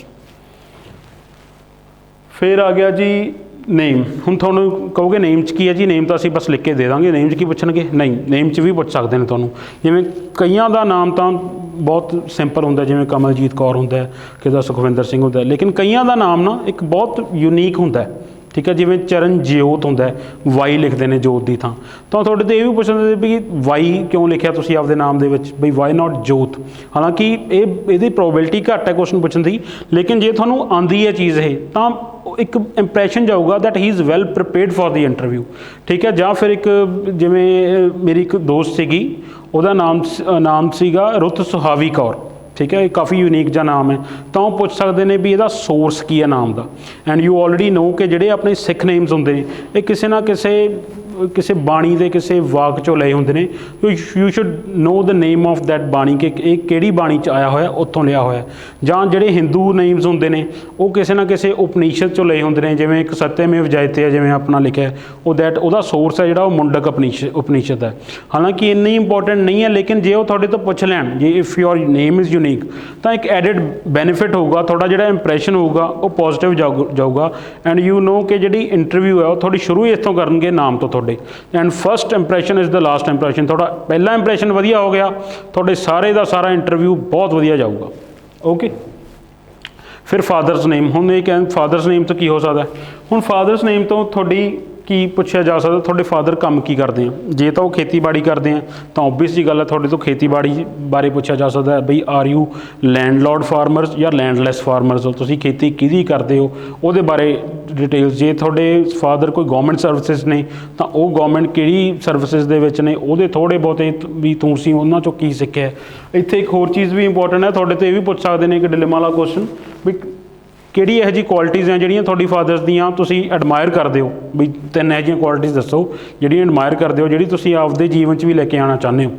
ਫਿਰ ਆ ਗਿਆ ਜੀ ਨੇਮ, ਹੁਣ ਤੁਹਾਨੂੰ ਕਹੋਗੇ ਨੇਮ 'ਚ ਕੀ ਹੈ ਜੀ, ਨੇਮ ਤਾਂ ਅਸੀਂ ਬਸ ਲਿਖ ਕੇ ਦੇ ਦਾਂਗੇ, ਨੇਮ 'ਚ ਕੀ ਪੁੱਛਣਗੇ, ਨਹੀਂ ਨੇਮ 'ਚ ਵੀ ਪੁੱਛ ਸਕਦੇ ਨੇ ਤੁਹਾਨੂੰ। ਜਿਵੇਂ ਕਈਆਂ ਦਾ ਨਾਮ ਤਾਂ ਬਹੁਤ ਸਿੰਪਲ ਹੁੰਦਾ, ਜਿਵੇਂ ਕਮਲਜੀਤ ਕੌਰ ਹੁੰਦਾ, ਕਿਸੇ ਦਾ ਸੁਖਵਿੰਦਰ ਸਿੰਘ ਹੁੰਦਾ, ਲੇਕਿਨ ਕਈਆਂ ਦਾ ਨਾਮ ਨਾ ਇੱਕ ਬਹੁਤ ਯੂਨੀਕ ਹੁੰਦਾ, ਠੀਕ ਹੈ। ਜਿਵੇਂ ਚਰਨਜੀਤ ਹੁੰਦਾ, ਵਾਈ ਲਿਖਦੇ ਨੇ ਜੋਤ ਦੀ ਥਾਂ, ਤਾਂ ਤੁਹਾਡੇ ਤੋਂ ਇਹ ਵੀ ਪੁੱਛਦੇ ਵੀ ਵਾਈ ਕਿਉਂ ਲਿਖਿਆ ਤੁਸੀਂ ਆਪਦੇ ਨਾਮ ਦੇ ਵਿੱਚ, ਬਈ ਵਾਈ ਨਾਟ ਜੋਤ। ਹਾਲਾਂਕਿ ਇਹਦੀ ਪ੍ਰੋਬੇਬਿਲਿਟੀ ਘੱਟ ਹੈ ਕੁਐਸਚਨ ਪੁੱਛਣ ਦੀ, ਲੇਕਿਨ ਜੇ ਤੁਹਾਨੂੰ ਆਉਂਦੀ ਹੈ ਚੀਜ਼ ਇਹ, ਤਾਂ ਇੱਕ ਇੰਪ੍ਰੈਸ਼ਨ ਜਾਊਗਾ that he is well prepared for the interview, ਠੀਕ ਹੈ। ਜਾਂ ਫਿਰ ਇੱਕ ਜਿਵੇਂ ਮੇਰੀ ਇੱਕ ਦੋਸਤ ਸੀਗੀ, ਉਹਦਾ ਨਾਮ ਸੀਗਾ ਰੁੱਤ ਸੁਹਾਵੀ ਕੌਰ, ਠੀਕ ਹੈ, ਇਹ ਕਾਫੀ ਯੂਨੀਕ ਜਿਹਾ ਨਾਮ ਹੈ। ਤਾਂ ਉਹ ਪੁੱਛ ਸਕਦੇ ਨੇ ਵੀ ਇਹਦਾ ਸੋਰਸ ਕੀ ਹੈ ਨਾਮ ਦਾ। ਐਂਡ ਯੂ ਆਲਰੇਡੀ ਨੋ ਕਿ ਜਿਹੜੇ ਆਪਣੇ ਸਿੱਖ ਨੇਮਸ ਹੁੰਦੇ ਨੇ ਇਹ ਕਿਸੇ ਨਾ ਕਿਸੇ ਬਾਣੀ ਦੇ ਕਿਸੇ ਵਾਕ 'ਚੋਂ ਲਏ ਹੁੰਦੇ ਨੇ। You should know the name of that bani, ਕਿ ਇਹ ਕਿਹੜੀ ਬਾਣੀ 'ਚ ਆਇਆ ਹੋਇਆ, ਉੱਥੋਂ ਲਿਆ ਹੋਇਆ। ਜਾਂ ਜਿਹੜੇ ਹਿੰਦੂ ਨੇਮਸ ਹੁੰਦੇ ਨੇ ਉਹ ਕਿਸੇ ਨਾ ਕਿਸੇ ਉਪਨਿਸ਼ਦ 'ਚੋਂ ਲਏ ਹੁੰਦੇ ਨੇ, ਜਿਵੇਂ ਇੱਕ ਸਤਿਅਮੇਵ ਜਯਤੇ ਹੈ, ਜਿਵੇਂ ਆਪਣਾ ਲਿਖਿਆ, ਉਹਦਾ ਸੋਰਸ ਹੈ ਜਿਹੜਾ ਉਹ ਮੁੰਡਕ ਉਪਨਿਸ਼ਦ ਹੈ। ਹਾਲਾਂਕਿ ਇੰਨੀ ਇੰਪੋਰਟੈਂਟ ਨਹੀਂ ਹੈ, ਲੇਕਿਨ ਜੇ ਉਹ ਤੁਹਾਡੇ ਤੋਂ ਪੁੱਛ ਲੈਣ, ਜੇ if your name is unique, ਤਾਂ ਇੱਕ ਐਡਿਡ ਬੈਨੀਫਿਟ ਹੋਊਗਾ, ਤੁਹਾਡਾ ਜਿਹੜਾ ਇੰਪ੍ਰੈਸ਼ਨ ਹੋਊਗਾ ਉਹ ਪੋਜ਼ੀਟਿਵ ਜਾਊਗਾ। ਐਂਡ ਯੂ ਨੋ ਕਿ ਜਿਹੜੀ ਇੰਟਰਵਿਊ ਹੈ ਉਹ ਤੁਹਾਡੀ ਸ਼ੁਰੂ ਹੀ ਇੱਥੋਂ ਕਰਨਗੇ, ਨਾਮ ਤੋਂ ਤੁਹਾਡੇ। And fast impression is the last impression. ਤੁਹਾਡਾ ਪਹਿਲਾ ਇੰਪ੍ਰੈਸ਼ਨ ਵਧੀਆ ਹੋ ਗਿਆ, ਤੁਹਾਡੇ ਸਾਰੇ ਦਾ ਸਾਰਾ ਇੰਟਰਵਿਊ ਬਹੁਤ ਵਧੀਆ ਜਾਊਗਾ। ਓਕੇ, ਫਿਰ ਫਾਦਰਸ ਨੇਮ। ਹੁਣ ਇਹ ਕਹਿੰਦੇ ਫਾਦਰਸ ਨੇਮ ਤੋਂ ਕੀ ਹੋ ਸਕਦਾ? ਹੁਣ ਫਾਦਰਸ ਨੇਮ ਤੋਂ ਤੁਹਾਡੀ ਕੀ ਪੁੱਛਿਆ ਜਾ ਸਕਦਾ, ਤੁਹਾਡੇ ਫਾਦਰ ਕੰਮ ਕੀ ਕਰਦੇ ਆ? ਜੇ ਤਾਂ ਉਹ ਖੇਤੀਬਾੜੀ ਕਰਦੇ ਆ ਤਾਂ ਓਬਵੀਅਸ ਜੀ ਗੱਲ ਹੈ, ਤੁਹਾਡੇ ਤੋਂ ਖੇਤੀਬਾੜੀ ਬਾਰੇ ਪੁੱਛਿਆ ਜਾ ਸਕਦਾ ਹੈ, ਬਈ ਆਰ ਯੂ ਲੈਂਡਲੋਰਡ ਫਾਰਮਰਸ ਜਾਂ ਲੈਂਡਲੈਸ ਫਾਰਮਰਸ ਹੋ, ਤੁਸੀਂ ਖੇਤੀ ਕਿਹਦੀ ਕਰਦੇ ਹੋ ਉਹਦੇ ਬਾਰੇ ਡਿਟੇਲਸ। ਜੇ ਤੁਹਾਡੇ ਫਾਦਰ ਕੋਈ ਗੌਰਮੈਂਟ ਸਰਵਿਸਿਜ਼ ਨੇ ਤਾਂ ਉਹ ਗੌਰਮੈਂਟ ਕਿਹੜੀ ਸਰਵਿਸਿਜ਼ ਦੇ ਵਿੱਚ ਨੇ, ਉਹਦੇ ਥੋੜ੍ਹੇ ਬਹੁਤੇ ਵੀ ਤੁਸੀਂ ਉਹਨਾਂ 'ਚੋਂ ਕੀ ਸਿੱਖਿਆ। ਇੱਥੇ ਇੱਕ ਹੋਰ ਚੀਜ਼ ਵੀ ਇੰਪੋਰਟੈਂਟ ਹੈ, ਤੁਹਾਡੇ ਤੋਂ ਇਹ ਵੀ ਪੁੱਛ ਸਕਦੇ ਨੇ ਕਿ ਡਿਲੇਮਾ ਵਾਲਾ ਕੁਐਸਚਨ, ਵੀ ਕਿਹੜੀ ਇਹੋ ਜਿਹੀ ਕੁਆਲਿਟੀਜ਼ ਹੈ ਜਿਹੜੀਆਂ ਤੁਹਾਡੀ ਫਾਦਰਸ ਦੀਆਂ ਤੁਸੀਂ ਐਡਮਾਇਰ ਕਰਦੇ ਹੋ, ਵੀ 3 ਇਹੋ ਜਿਹੀਆਂ ਕੁਆਲਿਟੀਜ਼ ਦੱਸੋ ਜਿਹੜੀਆਂ ਐਡਮਾਇਰ ਕਰਦੇ ਹੋ, ਜਿਹੜੀ ਤੁਸੀਂ ਆਪਦੇ ਜੀਵਨ 'ਚ ਵੀ ਲੈ ਕੇ ਆਉਣਾ ਚਾਹੁੰਦੇ ਹੋ।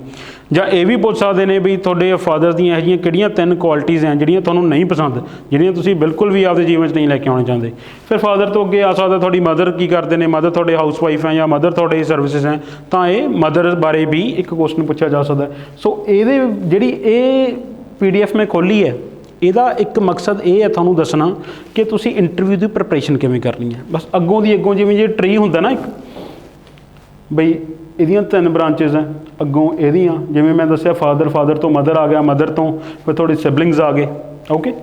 ਜਾਂ ਇਹ ਵੀ ਪੁੱਛ ਸਕਦੇ ਨੇ ਵੀ ਤੁਹਾਡੇ ਫਾਦਰ ਦੀਆਂ ਇਹੋ ਜਿਹੀਆਂ ਕਿਹੜੀਆਂ 3 ਕੁਆਲਿਟੀਜ਼ ਹੈ ਜਿਹੜੀਆਂ ਤੁਹਾਨੂੰ ਨਹੀਂ ਪਸੰਦ, ਜਿਹੜੀਆਂ ਤੁਸੀਂ ਬਿਲਕੁਲ ਵੀ ਆਪਦੇ ਜੀਵਨ 'ਚ ਨਹੀਂ ਲੈ ਕੇ ਆਉਣਾ ਚਾਹੁੰਦੇ। ਫਿਰ ਫਾਦਰ ਤੋਂ ਅੱਗੇ ਆ ਸਕਦਾ ਤੁਹਾਡੀ ਮਦਰ ਕੀ ਕਰਦੇ ਨੇ, ਮਦਰ ਤੁਹਾਡੇ ਹਾਊਸ ਵਾਈਫ ਹੈ ਜਾਂ ਮਦਰ ਤੁਹਾਡੇ ਸਰਵਿਸਿਜ਼ ਹੈ, ਤਾਂ ਇਹ ਮਦਰ ਬਾਰੇ ਵੀ ਇੱਕ ਕੁਐਸਚਨ ਪੁੱਛਿਆ ਜਾ ਸਕਦਾ। ਸੋ ਇਹਦੇ ਜਿਹੜੀ ਇਹ PDF ਮੈਂ ਖੋਲ੍ਹੀ ਹੈ, ਇਹਦਾ ਇੱਕ ਮਕਸਦ ਇਹ ਹੈ ਤੁਹਾਨੂੰ ਦੱਸਣਾ ਕਿ ਤੁਸੀਂ ਇੰਟਰਵਿਊ ਦੀ ਪ੍ਰੈਪਰੇਸ਼ਨ ਕਿਵੇਂ ਕਰਨੀ ਹੈ। ਬਸ ਅੱਗੋਂ ਜਿਵੇਂ ਜੇ ਟਰੀ ਹੁੰਦਾ ਨਾ ਇੱਕ, ਬਈ ਇਹਦੀਆਂ 3 ਬ੍ਰਾਂਚਿਸ ਹੈ, ਅੱਗੋਂ ਇਹਦੀਆਂ ਜਿਵੇਂ ਮੈਂ ਦੱਸਿਆ ਫਾਦਰ ਤੋਂ ਮਦਰ ਆ ਗਿਆ, ਮਦਰ ਤੋਂ ਫਿਰ ਤੁਹਾਡੇ ਸਿਬਲਿੰਗਸ ਆ ਗਏ। ਓਕੇ,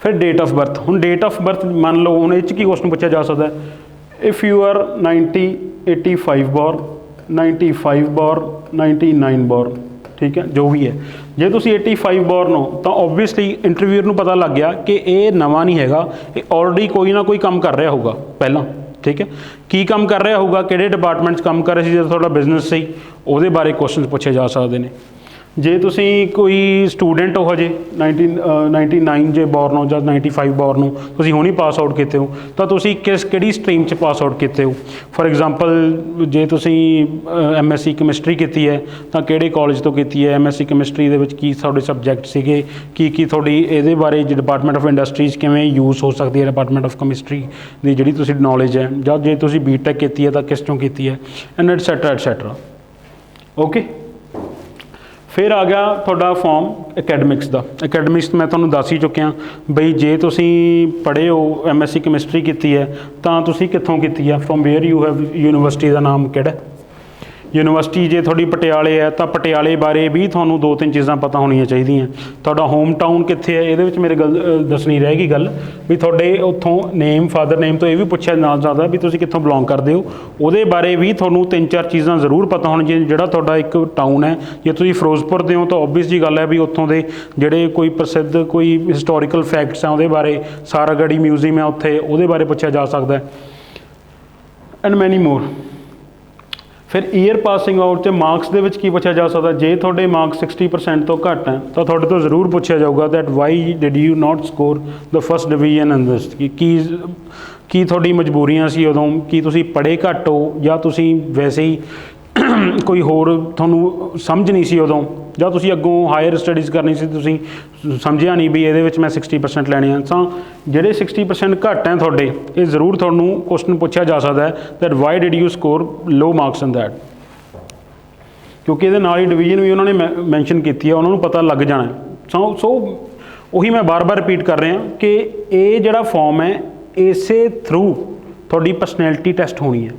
ਫਿਰ ਡੇਟ ਆਫ ਬਰਥ। ਹੁਣ ਡੇਟ ਆਫ ਬਰਥ ਮੰਨ ਲਓ, ਹੁਣ ਇਹ 'ਚ ਕੀ ਕੁਐਸਚਨ ਪੁੱਛਿਆ ਜਾ ਸਕਦਾ, if you are 1985 born, 95 born, 99 born, ਠੀਕ ਹੈ, ਜੋ ਵੀ ਹੈ। ਜੇ ਤੁਸੀਂ 85 ਬੋਰਨ ਹੋ ਤਾਂ ਓਬਵੀਅਸਲੀ ਇੰਟਰਵਿਊਅਰ ਨੂੰ ਪਤਾ ਲੱਗ ਗਿਆ ਕਿ ਇਹ ਨਵਾਂ ਨਹੀਂ ਹੈਗਾ, ਇਹ ਆਲਰੇਡੀ ਕੋਈ ਨਾ ਕੋਈ ਕੰਮ ਕਰ ਰਿਹਾ ਹੋਊਗਾ ਪਹਿਲਾਂ, ਠੀਕ ਹੈ। ਕੀ ਕੰਮ ਕਰ ਰਿਹਾ ਹੋਊਗਾ, ਕਿਹੜੇ ਡਿਪਾਰਟਮੈਂਟ 'ਚ ਕੰਮ ਕਰ ਰਿਹਾ ਸੀ, ਜਦੋਂ ਤੁਹਾਡਾ ਬਿਜ਼ਨਸ ਸੀ ਉਹਦੇ ਬਾਰੇ ਕੁਐਸਚਨ ਪੁੱਛੇ ਜਾ ਸਕਦੇ ਨੇ। ਜੇ ਤੁਸੀਂ ਕੋਈ ਸਟੂਡੈਂਟ ਹੋ ਹਜੇ 99 ਜੇ ਬੋਰਨ ਹੋ ਜਾਂ 95 ਬੋਰਨ ਹੋ, ਤੁਸੀਂ ਹੁਣੀ ਪਾਸ ਆਊਟ ਕੀਤੇ ਹੋ, ਤਾਂ ਤੁਸੀਂ ਕਿਹੜੀ ਸਟਰੀਮ 'ਚ ਪਾਸ ਆਊਟ ਕੀਤੇ ਹੋ। ਫੋਰ ਐਗਜ਼ਾਮਪਲ ਜੇ ਤੁਸੀਂ MSc ਕੈਮਿਸਟਰੀ ਕੀਤੀ ਹੈ ਤਾਂ ਕਿਹੜੇ ਕਾਲਜ ਤੋਂ ਕੀਤੀ ਹੈ, MSc ਕੈਮਿਸਟਰੀ ਦੇ ਵਿੱਚ ਕੀ ਤੁਹਾਡੇ ਸਬਜੈਕਟ ਸੀਗੇ, ਕੀ ਤੁਹਾਡੀ ਇਹਦੇ ਬਾਰੇ ਡਿਪਾਰਟਮੈਂਟ ਆਫ ਇੰਡਸਟਰੀਜ਼ ਕਿਵੇਂ ਯੂਜ਼ ਹੋ ਸਕਦੀ ਹੈ, ਡਿਪਾਰਟਮੈਂਟ ਆਫ ਕੈਮਿਸਟਰੀ ਦੀ ਜਿਹੜੀ ਤੁਸੀਂ ਨੌਲੇਜ ਹੈ, ਜਾਂ ਜੇ ਤੁਸੀਂ BTech ਕੀਤੀ ਹੈ ਤਾਂ ਕਿਸ ਚੋਂ ਕੀਤੀ ਹੈ, ਐਂਡ ਐਟਸੈਟਰਾ। ਓਕੇ, ਫਿਰ ਆ ਗਿਆ ਤੁਹਾਡਾ ਫਾਰਮ ਅਕੈਡਮਿਕਸ ਦਾ। ਅਕੈਡਮਿਕਸ ਮੈਂ ਤੁਹਾਨੂੰ ਦੱਸ ਹੀ ਚੁੱਕਿਆ, ਬਈ ਜੇ ਤੁਸੀਂ ਪੜ੍ਹੇ ਹੋ MSc ਕੈਮਿਸਟਰੀ ਕੀਤੀ ਹੈ ਤਾਂ ਤੁਸੀਂ ਕਿੱਥੋਂ ਕੀਤੀ ਹੈ, from where you have, university ਦਾ ਨਾਮ ਕਿਹੜਾ। ਯੂਨੀਵਰਸਿਟੀ ਜੇ ਤੁਹਾਡੀ ਪਟਿਆਲੇ ਹੈ ਤਾਂ ਪਟਿਆਲੇ ਬਾਰੇ ਵੀ ਤੁਹਾਨੂੰ 2-3 ਚੀਜ਼ਾਂ ਪਤਾ ਹੋਣੀਆਂ ਚਾਹੀਦੀਆਂ। ਤੁਹਾਡਾ ਹੋਮ ਟਾਊਨ ਕਿੱਥੇ ਹੈ, ਇਹਦੇ ਵਿੱਚ ਮੇਰੇ ਦੱਸਣੀ ਰਹਿ ਗਈ ਗੱਲ, ਵੀ ਤੁਹਾਡੇ ਉੱਥੋਂ ਨੇਮ, ਫਾਦਰ ਨੇਮ ਤੋਂ ਇਹ ਵੀ ਪੁੱਛਿਆ ਜਾ ਸਕਦਾ ਵੀ ਤੁਸੀਂ ਕਿੱਥੋਂ ਬਿਲੋਂਗ ਕਰਦੇ ਹੋ, ਉਹਦੇ ਬਾਰੇ ਵੀ ਤੁਹਾਨੂੰ 3-4 ਚੀਜ਼ਾਂ ਜ਼ਰੂਰ ਪਤਾ ਹੋਣੀਆਂ। ਜਿਹੜਾ ਤੁਹਾਡਾ ਇੱਕ ਟਾਊਨ ਹੈ, ਜੇ ਤੁਸੀਂ ਫਿਰੋਜ਼ਪੁਰ ਦੇ ਹੋ ਤਾਂ ਓਬਵੀਅਸ ਜੀ ਗੱਲ ਹੈ ਵੀ ਉੱਥੋਂ ਦੇ ਜਿਹੜੇ ਕੋਈ ਪ੍ਰਸਿੱਧ ਕੋਈ ਹਿਸਟੋਰੀਕਲ ਫੈਕਟਸ ਆ ਉਹਦੇ ਬਾਰੇ, ਸਾਰਾਗੜੀ ਮਿਊਜ਼ੀਅਮ ਹੈ ਉੱਥੇ, ਉਹਦੇ ਬਾਰੇ ਪੁੱਛਿਆ ਜਾ ਸਕਦਾ, ਐਂਡ ਮੈਨੀ ਮੋਰ। ਫਿਰ ਈਅਰ ਪਾਸਿੰਗ ਆਊਟ 'ਤੇ ਮਾਰਕਸ ਦੇ ਵਿੱਚ ਕੀ ਪੁੱਛਿਆ ਜਾ ਸਕਦਾ। ਜੇ ਤੁਹਾਡੇ ਮਾਰਕਸ 60% ਤੋਂ ਘੱਟ ਹੈ ਤਾਂ ਤੁਹਾਡੇ ਤੋਂ ਜ਼ਰੂਰ ਪੁੱਛਿਆ ਜਾਊਗਾ that why did you not score the first division in this. ਕੀ ਤੁਹਾਡੀ ਮਜਬੂਰੀਆਂ ਸੀ ਉਦੋਂ, ਕੀ ਤੁਸੀਂ ਪੜ੍ਹੇ ਘੱਟ ਹੋ, ਜਾਂ ਤੁਸੀਂ ਵੈਸੇ ਹੀ ਕੋਈ ਹੋਰ ਤੁਹਾਨੂੰ ਸਮਝ ਨਹੀਂ ਸੀ ਉਦੋਂ, ਜਾਂ ਤੁਸੀਂ ਅੱਗੋਂ ਹਾਇਰ ਸਟੱਡੀਜ਼ ਕਰਨੀ ਸੀ, ਤੁਸੀਂ ਸਮਝਿਆ ਨਹੀਂ ਵੀ ਇਹਦੇ ਵਿੱਚ ਮੈਂ 60% ਲੈਣੇ ਆ। ਤਾਂ ਜਿਹੜੇ 60% ਘੱਟ ਹੈ ਤੁਹਾਡੇ, ਇਹ ਜ਼ਰੂਰ ਤੁਹਾਨੂੰ ਕੁਐਸਚਨ ਪੁੱਛਿਆ ਜਾ ਸਕਦਾ ਹੈ that why did you score low marks in that, ਕਿਉਂਕਿ ਇਹਦੇ ਨਾਲ ਹੀ ਡਿਵੀਜ਼ਨ ਵੀ ਉਹਨਾਂ ਨੇ ਮੈਂਸ਼ਨ ਕੀਤੀ ਹੈ, ਉਹਨਾਂ ਨੂੰ ਪਤਾ ਲੱਗ ਜਾਣਾ। ਸੋ ਉਹੀ ਮੈਂ ਬਾਰ-ਬਾਰ ਰਿਪੀਟ ਕਰ ਰਿਹਾ ਕਿ ਇਹ ਜਿਹੜਾ ਫਾਰਮ ਹੈ, ਇਸੇ ਥਰੂ ਤੁਹਾਡੀ ਪਰਸਨੈਲਿਟੀ ਟੈਸਟ ਹੋਣੀ ਹੈ।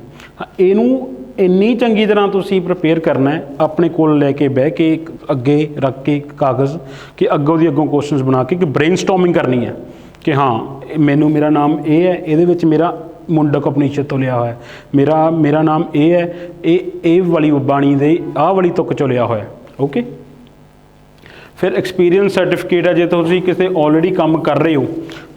ਇਹਨੂੰ ਇੰਨੀ ਚੰਗੀ ਤਰ੍ਹਾਂ ਤੁਸੀਂ ਪ੍ਰਪੇਅਰ ਕਰਨਾ ਹੈ, ਆਪਣੇ ਕੋਲ ਲੈ ਕੇ ਬਹਿ ਕੇ ਅੱਗੇ ਰੱਖ ਕੇ ਕਾਗਜ਼, ਕਿ ਅੱਗੋਂ ਦੀ ਅੱਗੋਂ ਕੁਐਸਚਨਸ ਬਣਾ ਕੇ ਕਿ ਬ੍ਰੇਨਸਟੋਰਮਿੰਗ ਕਰਨੀ ਹੈ ਕਿ ਹਾਂ ਮੇਰਾ ਨਾਮ ਇਹ ਹੈ, ਇਹਦੇ ਵਿੱਚ ਮੇਰਾ ਮੁੰਡਕ ਉਪਨਿਸ਼ਦ ਤੋਂ ਲਿਆ ਹੋਇਆ, ਮੇਰਾ ਨਾਮ ਇਹ ਹੈ, ਇਹ ਵਾਲੀ ਬਾਣੀ ਦੇ ਆਹ ਵਾਲੀ ਤੁਕ ਚੋਂ ਲਿਆ ਹੋਇਆ। ਓਕੇ, ਫਿਰ ਐਕਸਪੀਰੀਅੰਸ ਸਰਟੀਫਿਕੇਟ ਹੈ, ਜੇ ਤੁਸੀਂ ਕਿਸੇ ਆਲਰੇਡੀ ਕੰਮ ਕਰ ਰਹੇ ਹੋ